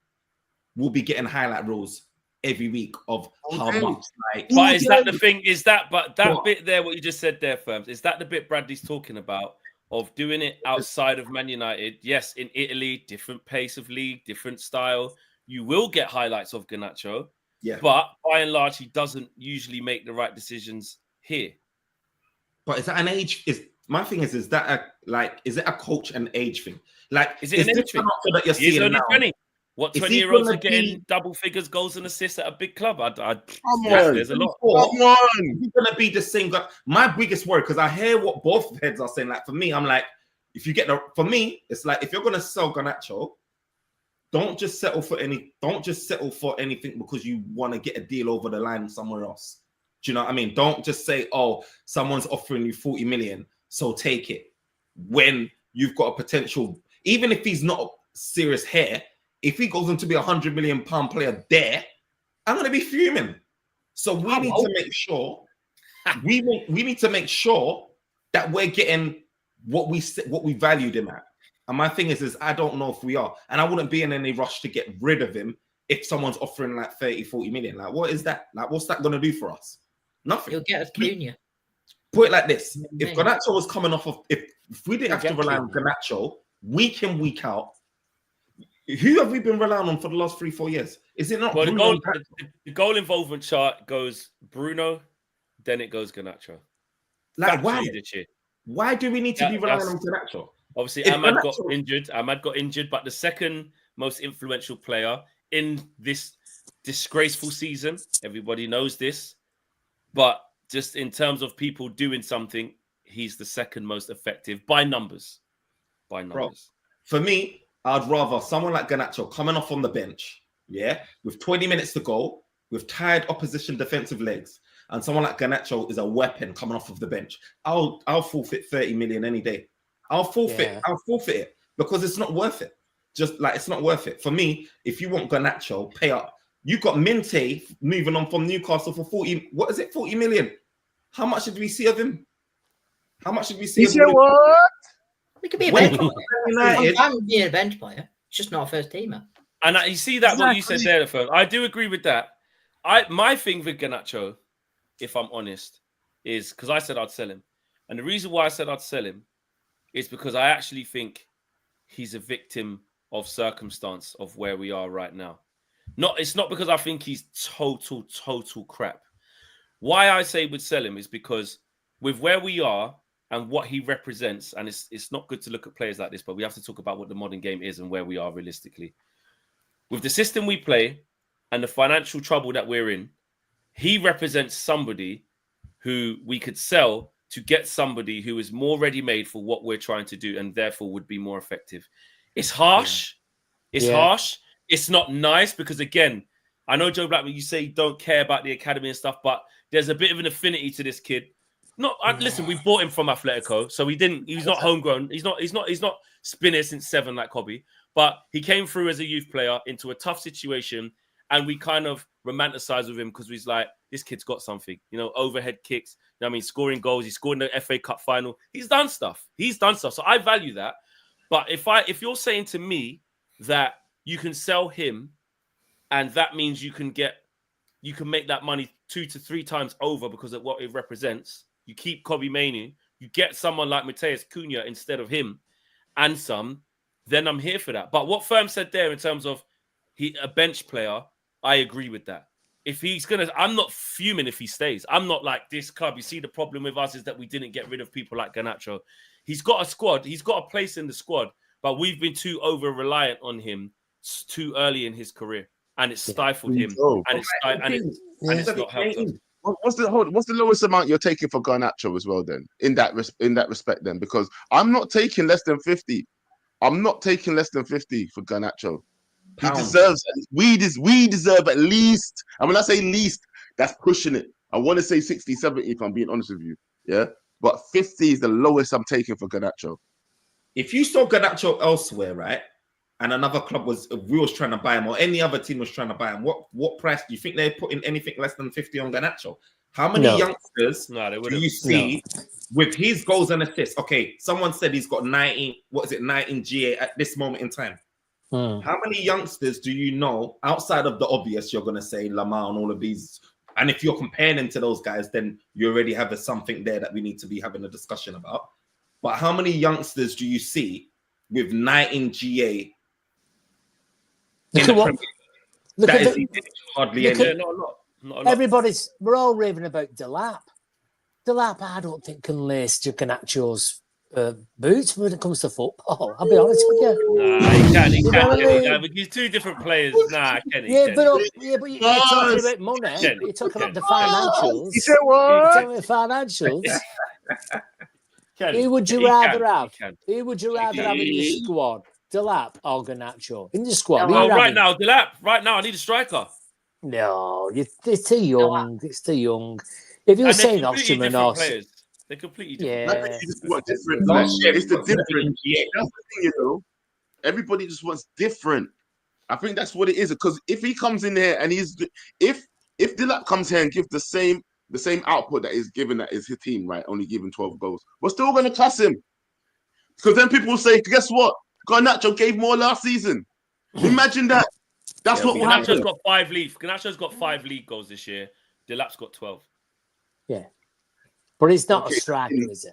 we'll be getting highlight reels every week of how much like. But is that the thing? Is that bit there? What you just said there, Firms? Is that the bit Bradley's talking about of doing it outside of Man United? Yes, in Italy, different pace of league, different style. You will get highlights of Garnacho, but by and large, he doesn't usually make the right decisions here. But is that an age? My thing is it a coach and age thing? Like, is it an age thing? That you're seeing only now? 20. What 20-year-olds are getting double figures goals and assists at a big club? There's a lot. Come on. He's going to be the same guy. My biggest worry, because I hear what both heads are saying. Like, for me, I'm like, for me, it's like, if you're going to sell Garnacho, don't just settle for anything because you want to get a deal over the line somewhere else. Do you know what I mean? Don't just say, oh, someone's offering you 40 million, so take it. When you've got a potential, even if he's not serious hair, if he goes on to be £100 million player there, I'm going to be fuming. So we need to make sure we need to make sure that we're getting what we valued him at. And my thing is I don't know if we are. And I wouldn't be in any rush to get rid of him if someone's offering like 30, 40 million. Like, what is that? Like, what's that going to do for us? Nothing. He'll get us Cunha. Put it like this. If Garnacho was coming off of... If we didn't have to rely on Garnacho week in, week out, who have we been relying on for the last 3-4 years? Is it not Bruno? The goal involvement chart goes Bruno, then it goes Garnacho. Like, why do we need to be relying on Garnacho? Obviously, Ahmad got injured, but the second most influential player in this disgraceful season, everybody knows this, but just in terms of people doing something, he's the second most effective by numbers. Bro, for me, I'd rather someone like Garnacho coming off on the bench, with 20 minutes to go, with tired opposition defensive legs, and someone like Garnacho is a weapon coming off of the bench. I'll forfeit 30 million any day. I'll forfeit it because it's not worth it. Just like it's not worth it. For me, if you want Garnacho, pay up. You got Minte moving on from Newcastle for 40 million. How much did we see of him? How much did we see of him? What? He could be a bench player. I'm being a bench player. It's just not a first teamer. And you see that what you said there, first. I do agree with that. My thing with Garnacho, if I'm honest, is because I said I'd sell him. And the reason why I said I'd sell him is because I actually think he's a victim of circumstance of where we are right now. It's not because I think he's total crap. Why I say would sell him is because with where we are and what he represents, and it's not good to look at players like this, but we have to talk about what the modern game is and where we are realistically. With the system we play and the financial trouble that we're in, he represents somebody who we could sell to get somebody who is more ready-made for what we're trying to do and therefore would be more effective. It's harsh. It's harsh. It's not nice because, again, I know, Joe Blackman, you say you don't care about the academy and stuff, but there's a bit of an affinity to this kid. Listen, we bought him from Atletico, so he's not homegrown. He's not spinner since 7 like Kobe, but he came through as a youth player into a tough situation, and we kind of romanticize with him because he's like, this kid's got something, overhead kicks, scoring goals. He scored in the FA Cup final. He's done stuff. So I value that. But if you're saying to me that you can sell him and that means you can make that money 2 to 3 times over because of what it represents, you keep Kobe Mainoo, you get someone like Matheus Cunha instead of him and then I'm here for that. But what Firm said there in terms of a bench player, I agree with that. If I'm not fuming if he stays. I'm not like this club. You see, the problem with us is that we didn't get rid of people like Garnacho. He's got a squad. He's got a place in the squad, but we've been too over-reliant on him too early in his career, and it's stifled him, and it's not helped us. What's the lowest amount you're taking for Garnacho as well? Then, in that respect, then, because I'm not taking less than 50. I'm not taking less than 50 for Garnacho. He deserves. We deserve at least. And when I say least, that's pushing it. I want to say 60, 70. If I'm being honest with you, but 50 is the lowest I'm taking for Garnacho. If you saw Garnacho elsewhere, right, and another club was trying to buy him, or any other team was trying to buy him, what price do you think they're putting anything less than 50 on Garnacho? How many youngsters do you see with his goals and assists? Okay, someone said he's got 19 GA at this moment in time. How many youngsters do you know outside of the obvious? You're going to say Lamar and all of these. And if you're comparing them to those guys, then you already have something there that we need to be having a discussion about. But how many youngsters do you see with 19 GA? Hardly any. Not a lot. We're all raving about Delap. Delap, I don't think can lace Garnacho's boots when it comes to football. I'll be honest with you. Nah, he can. He's two different players. Nah, Kenny. But you're talking about money. You're talking about the financials. You said what? You're talking about financials. Who would you rather have? Who would you rather have in your squad? Delap or Garnacho? In the squad. Right now, Delap. Right now, I need a striker. No, it's too young. It's too young. If you're saying Ostrom and Os, they're completely different. Different. It's the different. That's the thing, Everybody just wants different. I think that's what it is. Because if he comes in here and if Delap comes here and gives the same the same output that is given that is his team, right? Only giving 12 goals. We're still going to class him. Because then people will say, guess what? Garnacho gave more last season. Imagine that. That's what will happen. Garnacho's got 5 league goals this year. Delap's got 12. Yeah. But he's not a striker, is it?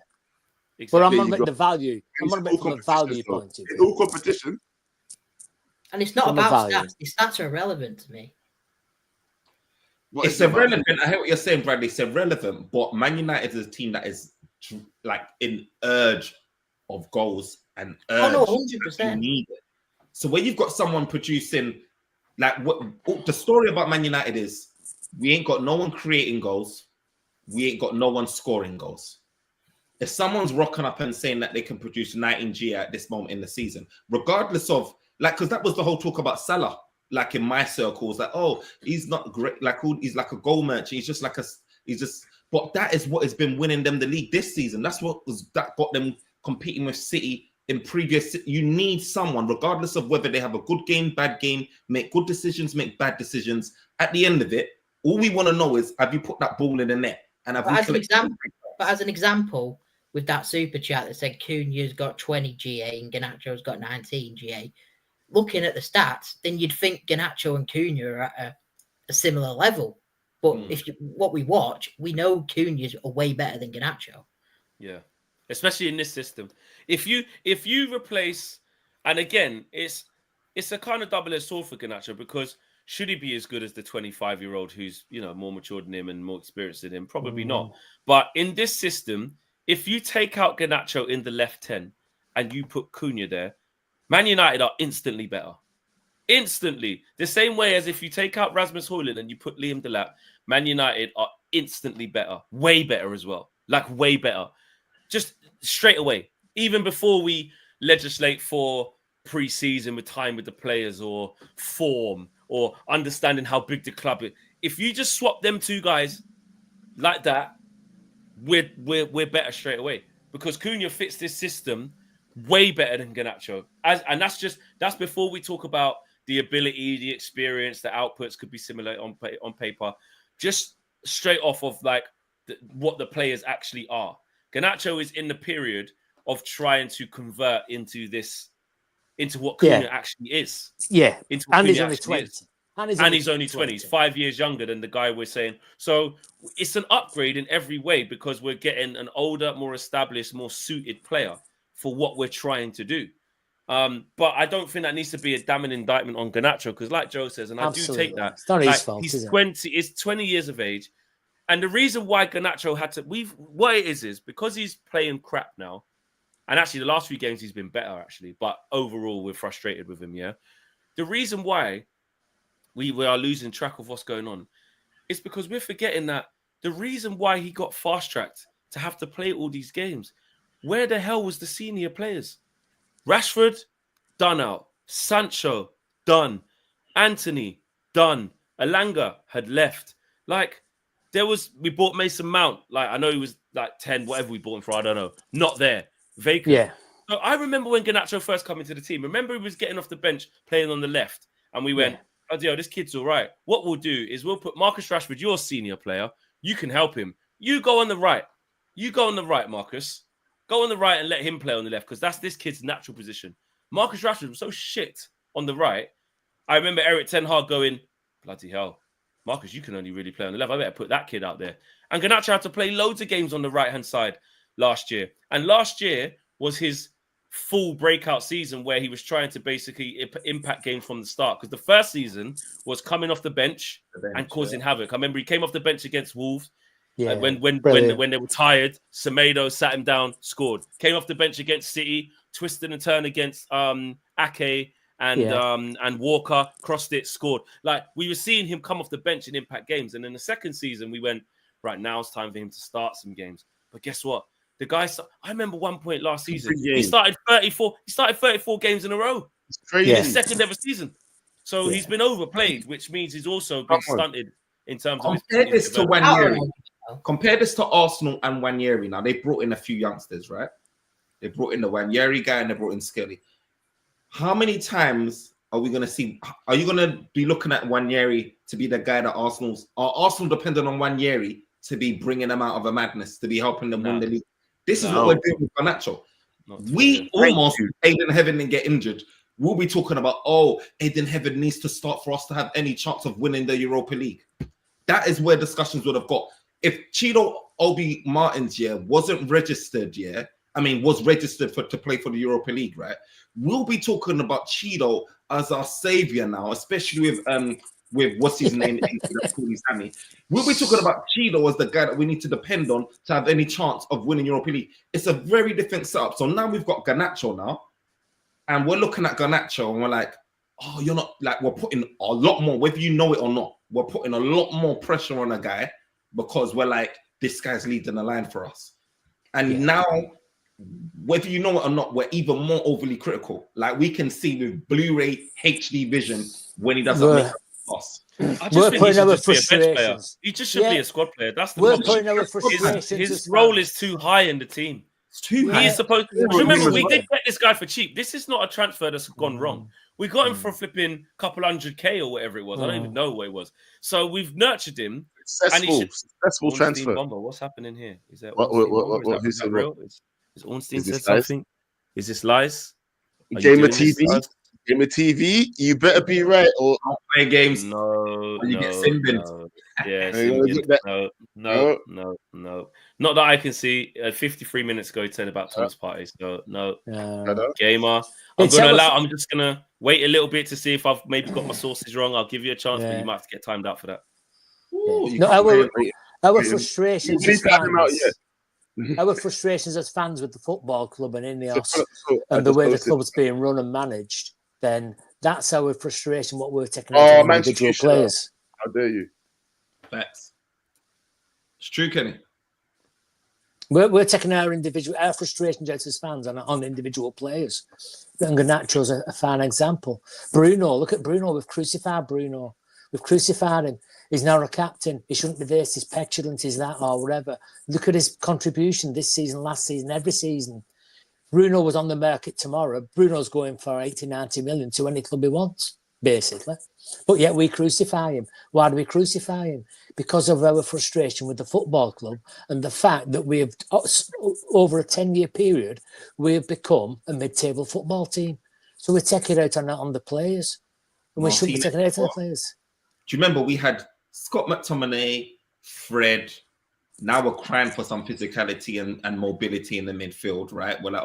Exactly. But I'm on the value. I'm on from a value point of view. In all competition. And it's not about stats. The stats are irrelevant to me. It's irrelevant. I hear what you're saying, Bradley. It's irrelevant. But Man United is a team that is like in urge of goals and urge. Oh, no, 100%. Need it. So when you've got someone producing, like what the story about Man United is, we ain't got no one creating goals. We ain't got no one scoring goals. If someone's rocking up and saying that they can produce 19G at this moment in the season, regardless of like, because that was the whole talk about Salah, like in my circles, like, oh, he's not great, like he's like a goal merchant. He's just like but that is what has been winning them the league this season. That got them competing with City in previous. You need someone, regardless of whether they have a good game, bad game, make good decisions, make bad decisions. At the end of it, all we want to know is, have you put that ball in the net? And as an example, with that super chat that said Cunha's got 20 GA and Garnacho's got 19 GA, looking at the stats, then you'd think Garnacho and Cunha are at a similar level. But what we watch, we know Cunha's are way better than Garnacho. Yeah, especially in this system. If you replace, and again, it's a kind of double-edged sword for Garnacho, because should he be as good as the 25-year-old who's, more mature than him and more experienced than him? Probably not. But in this system, if you take out Garnacho in the left 10 and you put Cunha there, Man United are instantly better. Instantly. The same way as if you take out Rasmus Højlund and you put Liam Delap, Man United are instantly better. Way better as well. Like, way better. Just straight away. Even before we legislate for pre-season with time with the players or form or understanding how big the club is. If you just swap them two guys like that, we're better straight away, because Cunha fits this system way better than Garnacho. And that's before we talk about the ability, the experience, the outputs could be similar on paper. Just straight off of like what the players actually are. Garnacho is in the period of trying to convert into what Cunha actually is. Yeah. And he's only 20. And he's only 20. He's 5 years younger than the guy we're saying. So it's an upgrade in every way, because we're getting an older, more established, more suited player for what we're trying to do. But I don't think that needs to be a damning indictment on Garnacho, because like Joe says, and I do take that. It's not his fault, he's 20 years of age. And the reason why Garnacho had to... what it is because he's playing crap now. And actually, the last few games, he's been better, actually. But overall, we're frustrated with him, yeah? The reason why we are losing track of what's going on is because we're forgetting that the reason why he got fast-tracked to have to play all these games, where the hell was the senior players? Rashford, done out. Sancho, done. Anthony, done. Alanga had left. Like, we bought Mason Mount. Like, I know he was like 10, whatever we bought him for, I don't know. Not there. Vacant. Yeah. So I remember when Garnacho first came into the team. Remember, he was getting off the bench playing on the left, and we went, "Oh, dear, this kid's all right." What we'll do is we'll put Marcus Rashford, your senior player. You can help him. You go on the right. Marcus. Go on the right and let him play on the left, because that's this kid's natural position. Marcus Rashford was so shit on the right. I remember Eric Ten Hag going, "Bloody hell, Marcus, you can only really play on the left. I better put that kid out there." And Garnacho had to play loads of games on the right-hand side last year. And last year was his full breakout season, where he was trying to basically impact games from the start. Because the first season was coming off the bench and causing havoc. I remember he came off the bench against Wolves. Yeah, when they were tired, Semedo sat him down, scored. Came off the bench against City, twisted and turned against Ake and Walker, crossed it, scored. Like, we were seeing him come off the bench and impact games. And in the second season, we went, right, now it's time for him to start some games. But guess what? The guy, I remember one point last season, he started 34 games in a row. It's crazy. His second ever season. So he's been overplayed, which means he's also been stunted in terms of his Compare this to Arsenal and Nwaneri. Now, they brought in a few youngsters, right? They brought in the Nwaneri guy and they brought in Skelly. How many times are we going to see? Are you going to be looking at Nwaneri to be the guy that Arsenal dependent on Nwaneri to be bringing them out of a madness, to be helping them win No. the league. This is No. what we're doing with Garnacho. Not We fair. almost, Aiden Heaven didn't get injured. We'll be talking about, oh, Aiden Heaven needs to start for us to have any chance of winning the Europa League. That is where discussions would have got. If Chido Obi Martins, wasn't registered, was registered to play for the Europa League, right? We'll be talking about Chido as our savior now, especially with what's his name, Sammy. We'll be talking about Chido as the guy that we need to depend on to have any chance of winning Europa League. It's a very different setup. So now we've got Garnacho now, and we're looking at Garnacho, and we're like, oh, you're not like, we're putting a lot more, whether you know it or not, we're putting a lot more pressure on a guy because we're like, this guy's leading the line for us. And now, whether you know it or not, we're even more overly critical. Like we can see with Blu-ray HD vision when he doesn't make us. I just think he should just be a bench player. He just should be a squad player. That's the problem. His role is too high in the team. It's too high. He is supposed to. Remember, we did get this guy for cheap. This is not a transfer that's gone wrong. We got him for flipping couple $100K or whatever it was. I don't even know what it was. So we've nurtured him. Successful transfer. Bomber. What's happening here? Is that is that real? Is Ornstein said something? Is this lies? Game of TV. You better be right or play games. No, you get Simbin. Yes, no. Not that I can see. 53 minutes ago, he said about Thomas Partey. So no, gamer. I'm just gonna wait a little bit to see if I've maybe got my sources wrong. I'll give you a chance, but you might have to get timed out for that. Our frustrations as fans. Our frustrations as fans with the football club and Ineos and the way the club's being run and managed, then that's our frustration, what we're taking out of individual players. How dare you? Facts. It's true, Kenny. We're taking our frustrations out as fans on individual players. And Garnacho's a fine example. Bruno, look at Bruno. We've crucified Bruno. We've crucified him. He's now a captain. He shouldn't be this. He's petulant. He's that or whatever. Look at his contribution this season, last season, every season. Bruno was on the market tomorrow. Bruno's going for 80, 90 million to any club he wants, basically. But yet we crucify him. Why do we crucify him? Because of our frustration with the football club and the fact that we have, over a 10-year period, we have become a mid-table football team. So we take it out on the players. And we shouldn't be taking it out on the players. Do you remember we had Scott McTominay, Fred? Now we're crying for some physicality and mobility in the midfield, right? We're like,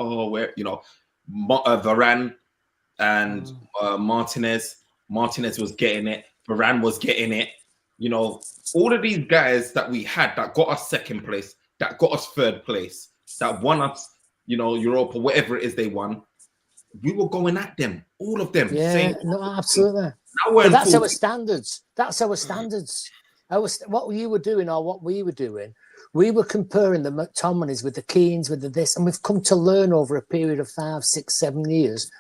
Varane and Martinez. Martinez was getting it. Varane was getting it. You know, all of these guys that we had that got us second place, that got us third place, that won us, Europa, whatever it is they won. We were going at them, all of them. Yeah, absolutely. But that's our standards. That's our standards. What you were doing or what we were doing, we were comparing the McTominays with the Keanes, with the this, and we've come to learn over a period of 5, 6, 7 years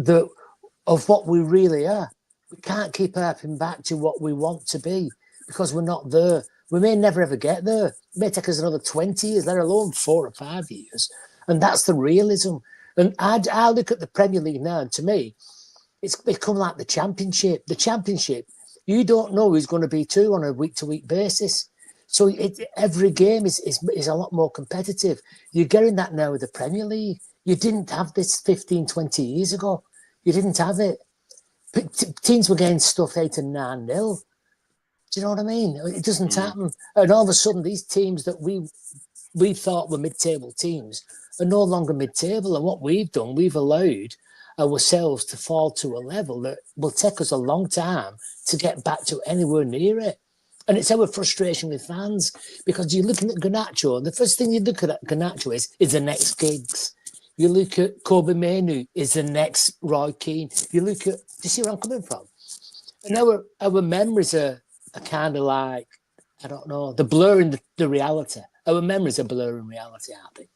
of what we really are. We can't keep harping back to what we want to be because we're not there. We may never ever get there. It may take us another 20 years, let alone 4 or 5 years. And that's the realism. And I look at the Premier League now, and to me, it's become like the Championship. The Championship, you don't know who's going to be two on a week-to-week basis. So every game is a lot more competitive. You're getting that now with the Premier League. You didn't have this 15, 20 years ago. You didn't have it. Teams were getting stuff 8 and 9-0. Do you know what I mean? It doesn't happen. And all of a sudden, these teams that we thought were mid-table teams are no longer mid-table. And what we've done, we've allowed ourselves to fall to a level that will take us a long time to get back to anywhere near it. And it's our frustration with fans because you're looking at Garnacho, and the first thing you look at Garnacho is the next Giggs. You look at Kobe Mainoo, is the next Roy Keane. You look at, do you see where I'm coming from? And our memories are kind of like, I don't know, they're blurring the reality. Our memories are blurring reality, I think.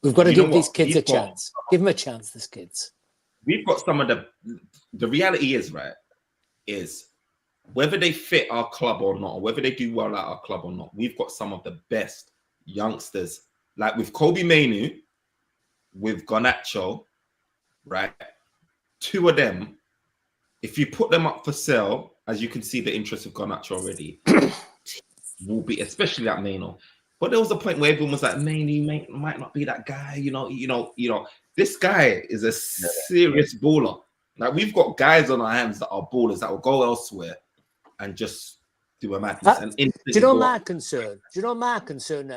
We've got to give these kids a chance. Give them a chance, these kids. We've got some of the reality is, right, is whether they fit our club or not, or whether they do well at our club or not, we've got some of the best youngsters. Like with Kobe Mainoo, with Garnacho, right? 2 of them, if you put them up for sale, as you can see the interest of Garnacho already, will be, especially at Maino. But there was a point where everyone was like, Maino might not be that guy. This guy is a serious baller. Like, we've got guys on our hands that are ballers that will go elsewhere and just do a madness. Do you know my concern?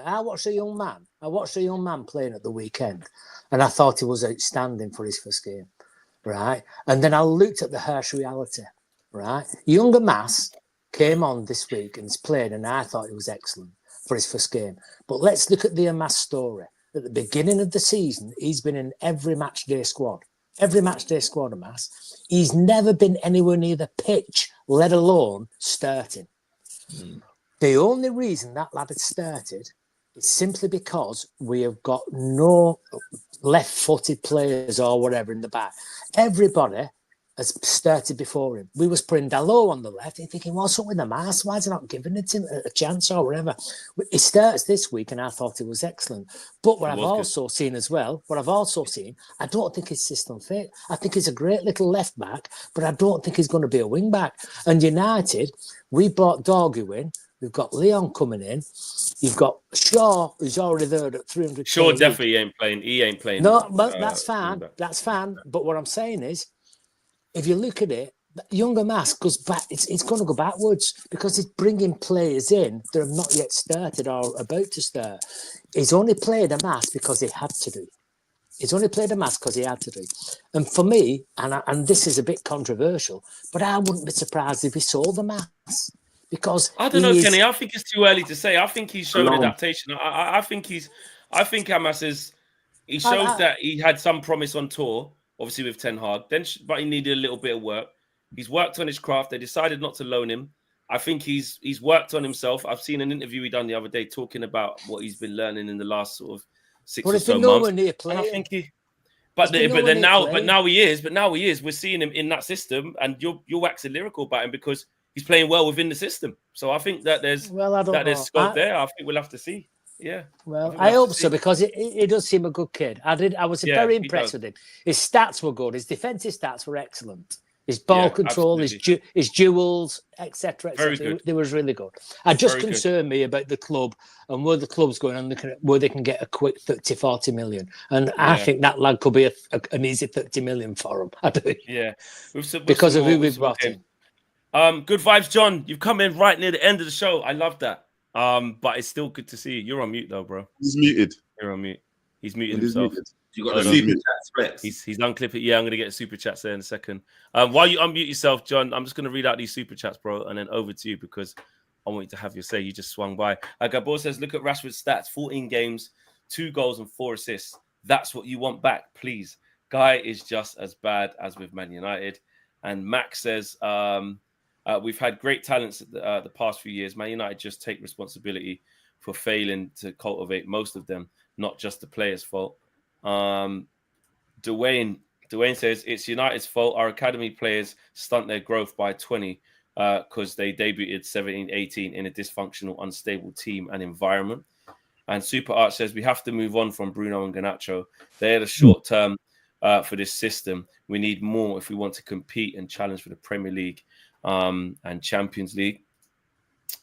I watched a young man playing at the weekend, and I thought he was outstanding for his first game, right? And then I looked at the harsh reality, right? Younger Mass came on this week and he's played, and I thought he was excellent for his first game. But let's look at the Amass story. At the beginning of the season, he's been in every match day squad. Every match day squad, Amass. He's never been anywhere near the pitch, let alone starting. The only reason that lad has started is simply because we have got no left-footed players or whatever in the back. Everybody has started before him. We was putting Dalot on the left and thinking, what's up with the Mars? Why is he not giving it him a chance or whatever? He starts this week and I thought he was excellent. But what I've also seen, I don't think his system fit. I think he's a great little left back, but I don't think he's going to be a wing back. And United, we brought Dorgu in. We've got Leon coming in. You've got Shaw, who's already there at 300. Shaw definitely ain't playing. He ain't playing. No, but that's fine. That's fine. But what I'm saying is, if you look at it, younger Mass goes back. It's going to go backwards because he's bringing players in that have not yet started or about to start. He's only played a Mass because he had to do. And for me, and this is a bit controversial, but I wouldn't be surprised if he sold the Mass. Because I don't know, Kenny. I think it's too early to say. I think he's shown adaptation. I think Hamas is. He shows that he had some promise on tour, obviously with Ten Hag. But he needed a little bit of work. He's worked on his craft. They decided not to loan him. I think he's worked on himself. I've seen an interview he done the other day talking about what he's been learning in the last sort of 6 or so months. I think he. But now he is. We're seeing him in that system, and you're waxing lyrical about him because he's playing well within the system. So I think that there's scope there. I think we'll have to see. Yeah. Well, I hope so because he does seem a good kid. I was very impressed with him. His stats were good. His defensive stats were excellent. His ball control, his duels, etc. They was really good. It just concerned me about the club and where the club's going and looking at where they can get a quick 30-40 million. And I think that lad could be an easy 30 million for him. I do. Yeah. Because of who we've brought in. Good vibes, John. You've come in right near the end of the show. I love that. But it's still good to see you. You're on mute though, bro. He's muted. You're on mute. He's muted himself. You got the super chats. He's unclipped. Yeah, I'm gonna get a super chats there in a second. While you unmute yourself, John, I'm just gonna read out these super chats, bro, and then over to you because I want you to have your say. You just swung by. Gabor says, look at Rashford's stats: 14 games, 2 goals and 4 assists. That's what you want back, please. Guy is just as bad as with Man United. And Max says, we've had great talents the past few years. Man United just take responsibility for failing to cultivate most of them, not just the players' fault. Dwayne says it's United's fault. Our academy players stunt their growth by 20 because they debuted 17-18 in a dysfunctional, unstable team and environment. And Super Art says we have to move on from Bruno and Garnacho. They're the short term for this system. We need more if we want to compete and challenge for the Premier League and Champions League.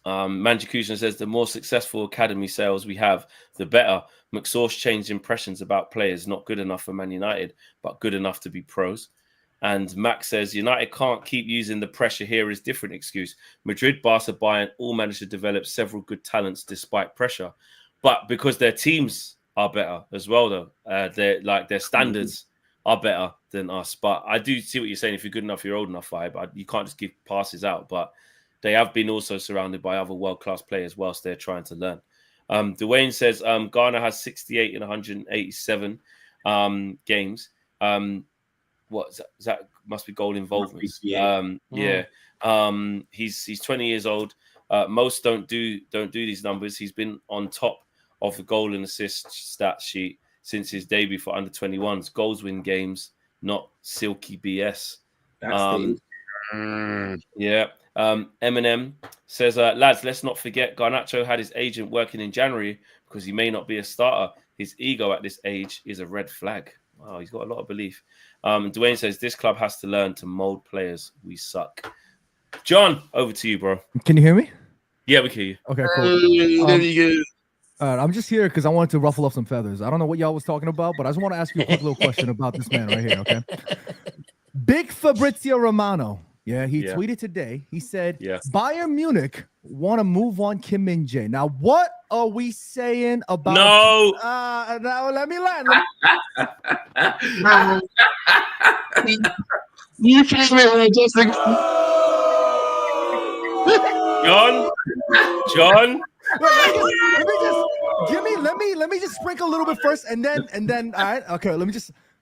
Manjakusan says the more successful academy sales we have, the better. McSauce changed impressions about players not good enough for Man United, but good enough to be pros. And Max says United can't keep using the pressure here as different excuse. Madrid, Barca, Bayern all managed to develop several good talents despite pressure, but because their teams are better as well, though, their standards are better than us. But I do see what you're saying. If you're good enough, you're old enough, vibe. You can't just give passes out, but they have been also surrounded by other world-class players whilst they're trying to learn. Dwayne says Ghana has 68 in 187 games. What is that? Must be goal involvement. He's 20 years old. Most don't do these numbers. He's been on top of the goal and assist stat sheet since his debut for under 21s. Goals win games, not silky BS. Eminem says, lads, let's not forget Garnacho had his agent working in January because he may not be a starter. His ego at this age is a red flag. Wow, he's got a lot of belief. Dwayne says, this club has to learn to mold players. We suck. John, over to you, bro. Can you hear me? Yeah, we can hear you. Okay, cool. There you go. I'm just here because I wanted to ruffle up some feathers. I don't know what y'all was talking about, but I just want to ask you a quick little question about this man right here, okay? Big Fabrizio Romano. Yeah, he tweeted today. He said, Bayern Munich want to move on Kim Min-jae. Now, what are we saying about... No. Now, let me land. You can't really just like... John. Let me just sprinkle a little bit first, and then all right, okay. All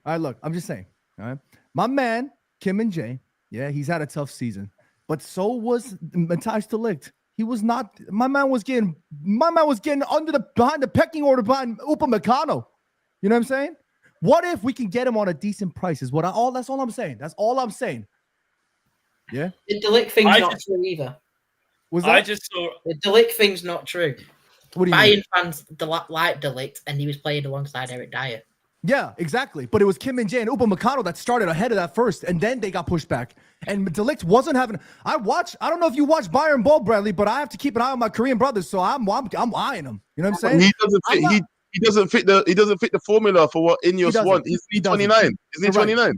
right, look, I'm just saying, all right. My man Kim Min-jae, yeah, he's had a tough season, but so was Matthijs de Ligt. He was not. My man was getting behind the pecking order behind Upamecano. You know what I'm saying? What if we can get him on a decent price? That's all I'm saying. That's all I'm saying. Yeah. The de Ligt thing's not true either. I just saw the de Ligt thing's not true. What do you Bayern mean? fans like de Ligt, and he was playing alongside Eric Dyer. Yeah, exactly. But it was Kim Min-jae and Upamecano that started ahead of that first, and then they got pushed back. And de Ligt wasn't having. I don't know if you watch Bayern ball, Bradley, but I have to keep an eye on my Korean brothers, so I'm eyeing them. You know what I'm saying? He doesn't fit the formula for what Ineos want. He's 29. Isn't he 29?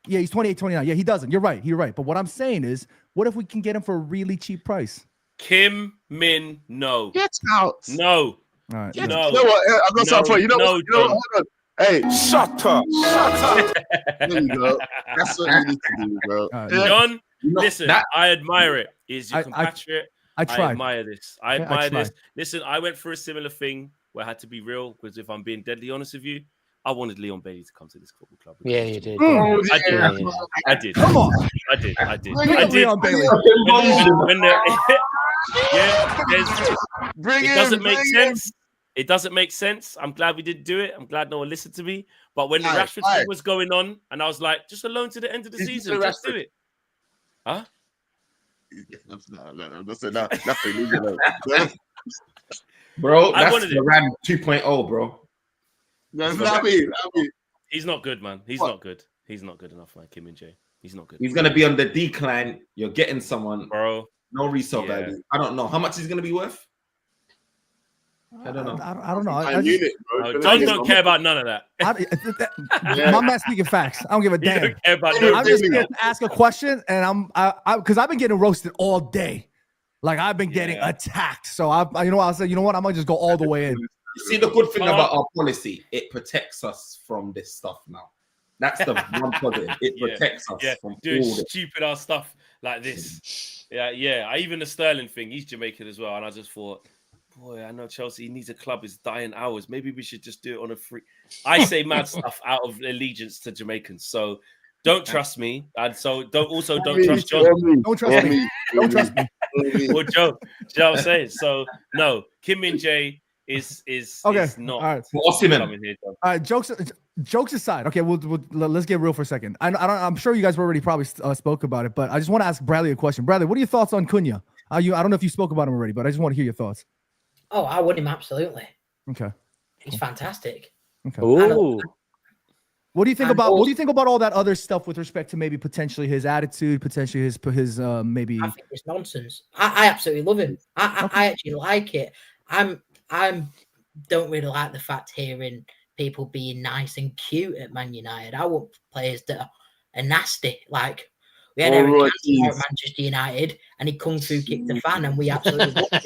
Yeah, he's 28, 29. Yeah, he doesn't. You're right. But what I'm saying is, what if we can get him for a really cheap price? Kim Min, no. Get out. No. All right. You know what? I've got something for you. You know what? Hold on. Hey, shut up. There you go. That's what you need to do, bro. John, listen, I admire it. He's your compatriot. I admire this. I admire this. Listen, I went through a similar thing where I had to be real, because if I'm being deadly honest with you, I wanted Leon Bailey to come to this football club. Yeah, you did. I did. Come on. I did. Leon Bailey. It doesn't make sense. It doesn't make sense. I'm glad we didn't do it. I'm glad no one listened to me. But when the Rashford thing was going on, and I was like, just a loan to the end of the season, just do it. Huh? No, nothing. Bro, that's Varane 2.0, bro. That's not me. He's not good, man. He's not good. He's not good enough, like Kim Min-jae. He's not good. He's going to be on the decline. You're getting someone. Bro. No resale value. I don't know. How much is going to be worth? I don't know. I don't know. John don't care about none of that. My man's speaking facts. I don't give a damn. Don't care about I'm just here to ask a question, and because I've been getting roasted all day. Like, I've been getting attacked. So I'll say, you know what? I might just go all the way in. You see, the good thing about our policy, it protects us from this stuff now. That's the one positive. It protects us from doing all stupid ass stuff like this. Yeah. Even the Sterling thing, he's Jamaican as well. And I just thought, boy, I know Chelsea needs a club. It's dying hours. Maybe we should just do it on a free. I say mad stuff out of allegiance to Jamaicans. So don't trust me. And so don't trust John. Don't trust me. Don't trust me. Well, Joe, you know what I'm saying? So no, Kim Min-jae is okay. Is not. All right. Here, all right. Jokes aside. Okay, let's get real for a second. I'm sure you guys already probably spoke about it, but I just want to ask Bradley a question. Bradley, what are your thoughts on Cunha? I don't know if you spoke about him already, but I just want to hear your thoughts. Oh, I want him absolutely. Okay. He's fantastic. Okay. Ooh. What do you think about all that other stuff with respect to maybe potentially his attitude, potentially his maybe? I think it's nonsense. I absolutely love him. I actually like it. I don't really like the fact hearing people being nice and cute at Man United. I want players that are nasty. Like, we had Eric Cantona at Manchester United, and he kung fu kicked the fan, and we absolutely loved it.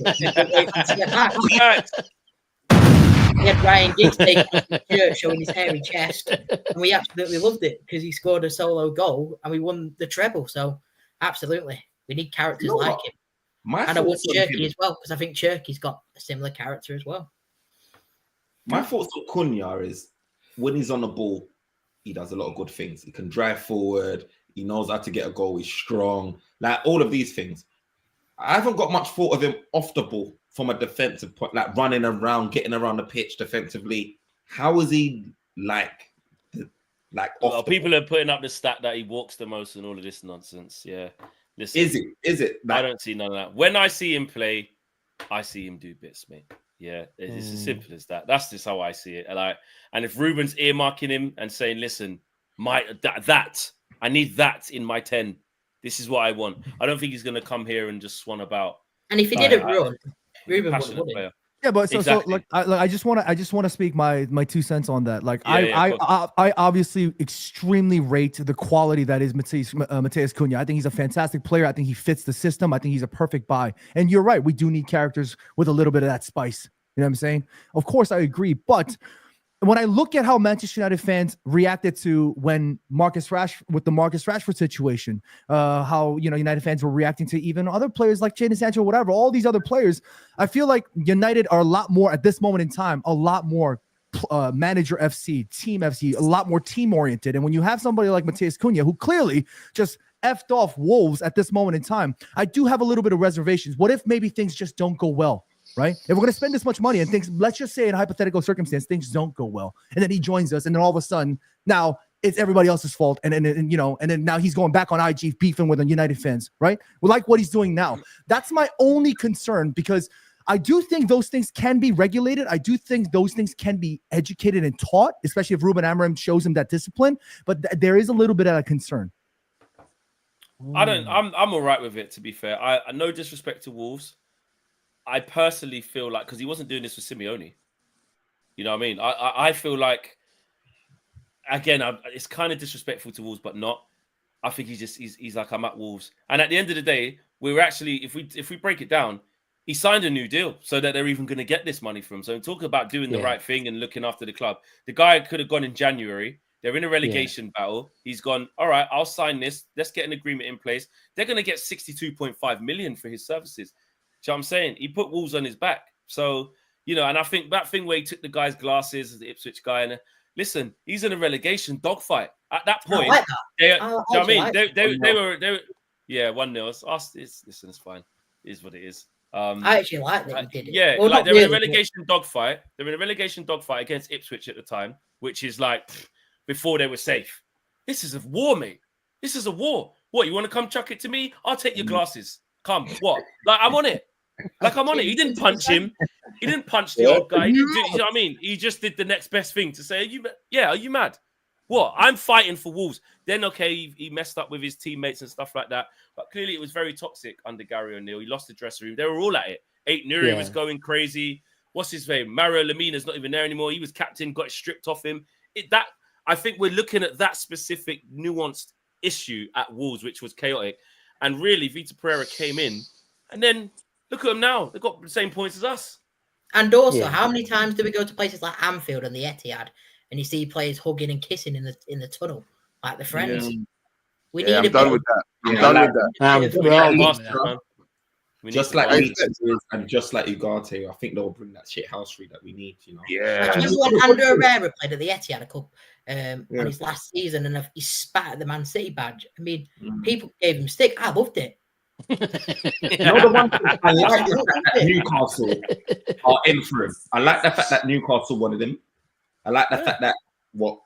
We had Ryan Giggs taking off his shirt, showing his hairy chest, and we absolutely loved it because he scored a solo goal and we won the treble. So, absolutely, we need characters like him. And I want Cherky as well, because I think Cherky's got a similar character as well. My thoughts on Cunha is, when he's on the ball, he does a lot of good things. He can drive forward. He knows how to get a goal. He's strong. Like, all of these things. I haven't got much thought of him off the ball from a defensive point, like running around, getting around the pitch defensively. How is he off people are putting up the stat that he walks the most and all of this nonsense. Yeah. Listen, is it? I don't see none of that. When I see him play, I see him do bits, mate. Yeah, it's as simple as that. That's just how I see it. And if Ruben's earmarking him and saying, "Listen, I need that in my 10. This is what I want." I don't think he's going to come here and just swan about And if he didn't run, Ruben passionate wouldn't. player. Yeah, but so Exactly. I just want to speak my 2 cents on that. Like Yeah, I obviously extremely rate the quality that is Mateus Cunha. I think he's a fantastic player. I think he fits the system. I think he's a perfect buy. And you're right, we do need characters with a little bit of that spice. You know what I'm saying? Of course, I agree. But when I look at how Manchester United fans reacted to when the Marcus Rashford situation, how United fans were reacting to even other players like Jadon Sancho, whatever, all these other players, I feel like United are a lot more at this moment in time, a lot more manager FC, team FC, a lot more team oriented. And when you have somebody like Mateus Cunha, who clearly just effed off Wolves at this moment in time, I do have a little bit of reservations. What if maybe things just don't go well? Right? If we're going to spend this much money and things, let's just say in a hypothetical circumstance, things don't go well. And then he joins us. And then all of a sudden, now it's everybody else's fault. And then now he's going back on IG beefing with the United fans, right? We like what he's doing now. That's my only concern, because I do think those things can be regulated. I do think those things can be educated and taught, especially if Ruben Amorim shows him that discipline. But there is a little bit of a concern. I'm all right with it, to be fair. I no disrespect to Wolves. I personally feel like, because he wasn't doing this with Simeone, you know what I mean? I feel like, again, it's kind of disrespectful to Wolves, but not. I think he's like, I'm at Wolves, and at the end of the day, we're actually, if we break it down, he signed a new deal so that they're even going to get this money from. So talking about doing the right thing and looking after the club, the guy could have gone in January. They're in a relegation battle. He's gone, all right, I'll sign this. Let's get an agreement in place. They're going to get 62.5 million for his services. Do you know what I'm saying? He put Wolves on his back. So, and I think that thing where he took the guy's glasses, the Ipswich guy, and listen, he's in a relegation dogfight. At that point, they were 1-0. Listen, it's fine. It is what it is. I actually like that he did it. Yeah, well, like they're in a really, relegation dogfight. They're in a relegation dogfight against Ipswich at the time, which is like before they were safe. This is a war, mate. This is a war. What, you want to come chuck it to me? I'll take your glasses. Come. What? Like, I'm on it. Like, I'm on it. He didn't punch him. He didn't punch the old guy. He didn't do, you know what I mean? He just did the next best thing to say, are you mad? What? I'm fighting for Wolves. Then, okay, he messed up with his teammates and stuff like that. But clearly it was very toxic under Gary O'Neill. He lost the dressing room. They were all at it. Nuri was going crazy. What's his name? Mario Lemina's not even there anymore. He was captain, got it stripped off him. I think we're looking at that specific nuanced issue at Wolves, which was chaotic. And really, Vitor Pereira came in. And then look at them now. They've got the same points as us. And also, how many times do we go to places like Anfield and the Etihad and you see players hugging and kissing in the tunnel like the friends? Yeah. We need I'm done with that. I'm done with that. Just like and just like Ugarte, I think they'll bring that shit house free that we need. Yeah. Remember when Andrew Herrera played at the Etihad a couple on his last season and he spat at the Man City badge? I mean, people gave him stick. I loved it. The one thing I like the fact that Newcastle are in for him. I like the fact that Newcastle wanted him. I like the fact that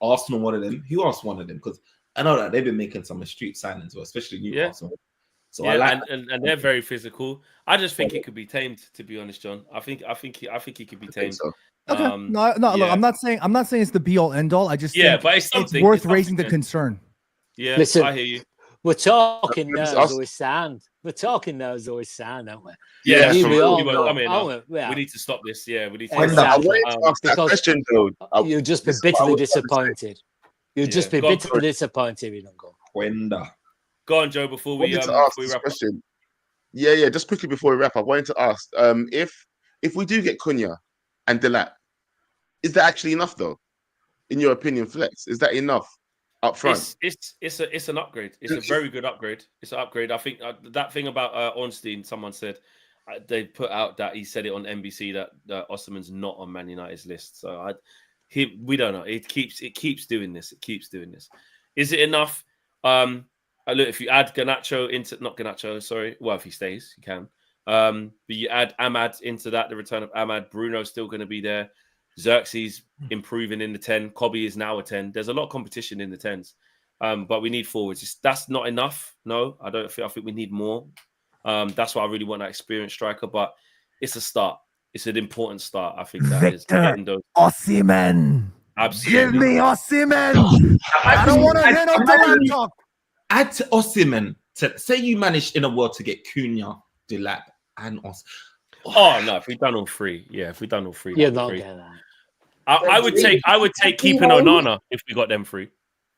Arsenal wanted him. Who else wanted him? Because I know that they've been making some street signings, especially Newcastle. So I like and they're very physical. I just think it could be tamed, to be honest, John. I think he could be tamed. So. Okay. Look, I'm not saying it's the be all end all. I just think but it's worth raising the concern. Yeah, listen, I hear you. We're talking now as always sound. We're talking now as always sound, aren't we? Yeah, we all know. We need to stop this. Yeah, we need to. I wanted to ask that question, though. You'll just be bitterly disappointed. You'll just be bitterly disappointed if you don't go. Go on, Joe, before we wrap up. Question. Yeah, just quickly before we wrap up, I wanted to ask, if we do get Cunha and Delap, is that actually enough, though? In your opinion, Flex, is that enough up front? It's an upgrade. It's a very good upgrade. It's an upgrade. I think that thing about Ornstein, someone said, they put out that he said it on NBC that Osimhen's not on Man United's list. So we don't know. It keeps doing this. It keeps doing this. Is it enough? Look, if you add Garnacho into, not Garnacho, sorry. Well, if he stays, you can. But you add Ahmad into that, the return of Ahmad. Bruno's still going to be there. Xerxes improving in the 10. Kobe is now a 10. There's a lot of competition in the 10s. But we need forwards. That's not enough. No, I think we need more. That's why I really want that experienced striker. But it's a start. It's an important start. I think that is. Osimhen. Absolutely. Give me Osimhen. I don't want to hear no Delap talk. Add to Osimhen. Say you managed in a world to get Cunha, Delap, and Oscar. Oh no, if we done all three, if we done all three, You're that'd be not great. getting that. I would take keeping Onana if we got them free.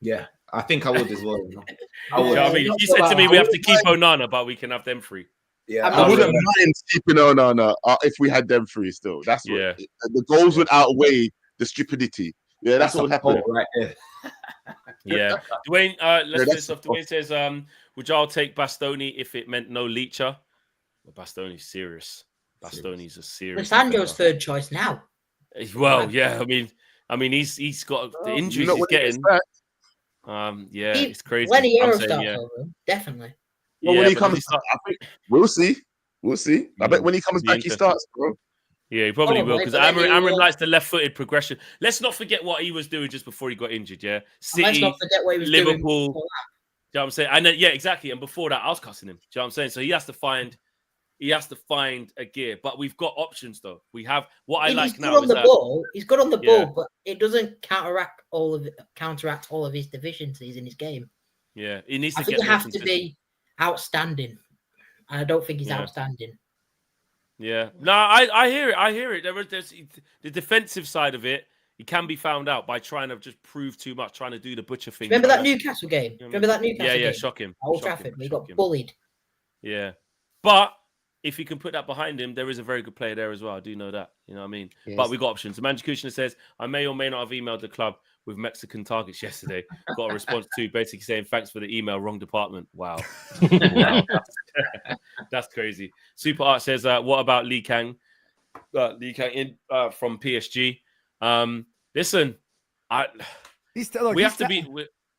Yeah, I think I would as well. You know? I Do you would. know what I mean? If you said to me we have to keep Onana, but we can have them free. Yeah, I'm I not wouldn't sure. mind keeping on if we had them three still. That's what Yeah. the goals would outweigh the stupidity. Yeah, that's what would happen. Oh, right there. Yeah. Dwayne, let's finish that's off. Dwayne says, would y'all take Bastoni if it meant no Leacher? Well, Bastoni's serious. Bastoni's a serious. Lisandro's defender. third choice now. Well, yeah. I mean, he's got the injuries he's getting. Yeah, it's crazy. When a Euro I'm saying, starts yeah. over, definitely. Well, Yeah, when he but comes, does he start- I think we'll see. We'll see. I bet when he comes Be back, he interesting. starts, bro. Yeah, he probably will, Probably, because but then he Amorim will- likes the left-footed progression. Let's not forget what he was doing just before he got injured. Yeah, And let's City, not forget what he was doing Liverpool. before Do you know what I'm saying? And then, yeah, exactly. And before that, I was cussing him. Do you know what I'm saying? So he has to find a gear. But we've got options though. We have what I that. like He's good now on is the that ball. He's good on the Yeah. ball, but it doesn't counteract all of his deficiencies in his game. yeah, he needs I to think get you more have to consistent. be outstanding. And I don't think he's Yeah. outstanding. Yeah, no, I hear it. I hear it. There's the defensive side of it. He can be found out by trying to just prove too much, trying to do the butcher thing. Remember that trying to- Newcastle game? You know what I Remember that Newcastle game? Yeah, shock him. Old Shock Trafford, him, we shock got him. bullied. Yeah, but if you can put that behind him, there is a very good player there as well. I do know that. You know what I mean? Yes. But we got options. The Manchukushner says, I may or may not have emailed the club with Mexican targets yesterday. Got a response too, basically saying, thanks for the email, wrong department. Wow. Wow. That's crazy. Super Art says, what about Lee Kang? Lee Kang from PSG. Listen, we have to be...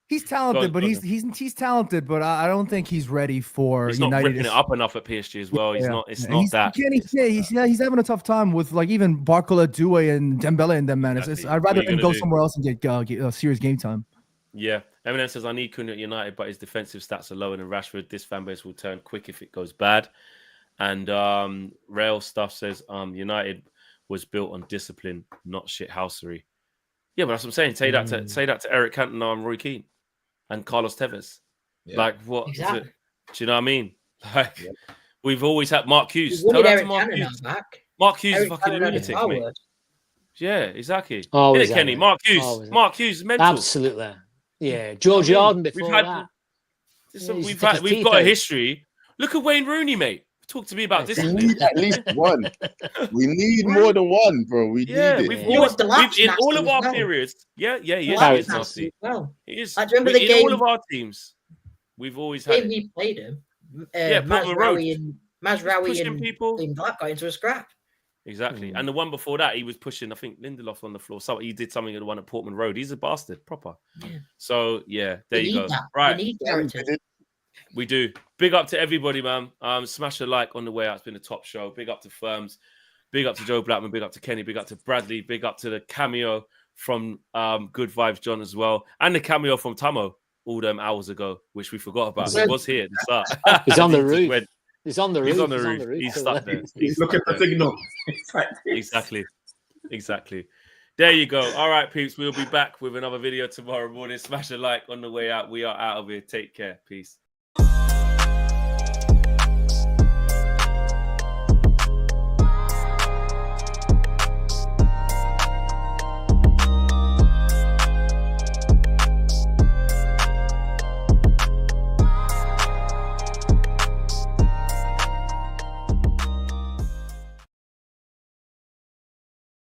He's talented, but Go on. he's talented, but I don't think he's ready for He's not United. ripping it up enough at PSG as well. He's not. It's not that. He's having a tough time with like even Barcola, Doué, and Dembele and them man. Exactly. I'd rather What are you him gonna go do? somewhere else and get serious game time. Yeah. Eminem says, I need Cunha at United, but his defensive stats are lower than Rashford. This fan base will turn quick if it goes bad. And Rail Stuff says, United was built on discipline, not shithousery. Yeah, but that's what I'm saying. Say that to Eric Cantona and Roy Keane and Carlos Tevez. Yeah. Like, what? Exactly. Do you know what I mean? Like, we've always had Mark Hughes. We Tell wanted that to Eric Mark Cantona Hughes. back. Mark Hughes is Eric fucking Cantona lunatic, is mate. our Yeah, exactly. Always Innit, Kenny? had it. Mark Hughes. Always had it. Mark Hughes is mental. Absolutely. Yeah. George Jordan before that. We've got a history. Look at Wayne Rooney, mate. Talk to me about We discipline. need at least one. We need more than one, bro. We need it. We've You know always what, Delap's in all nasty of as our well. periods. Yeah, he is Delap's nasty. as well. He is. I remember the in game- all of our teams. We've always had Game it. we played him. Yeah, Portman Road. Mazraoui pushing and people. Black got into a scrap. Exactly. And the one before that, he was pushing, I think, Lindelof on the floor. So he did something at the one at Portman Road. He's a bastard, proper. Yeah. So, yeah, there We you need go. that. Right. We need characters. We do. Big up to everybody, man. Smash a like on the way out. It's been a top show. Big up to Firms. Big up to Joe Blackman. Big up to Kenny. Big up to Bradley. Big up to the cameo from Good Vibes John as well. And the cameo from Tamo all them hours ago, which we forgot about. He was here at the start. He's on the He just roof. went- He's on the roof. He's on the roof. He's stuck there. He's Look at stuck the there. signal. Exactly. There you go. All right, peeps. We'll be back with another video tomorrow morning. Smash a like on the way out. We are out of here. Take care. Peace.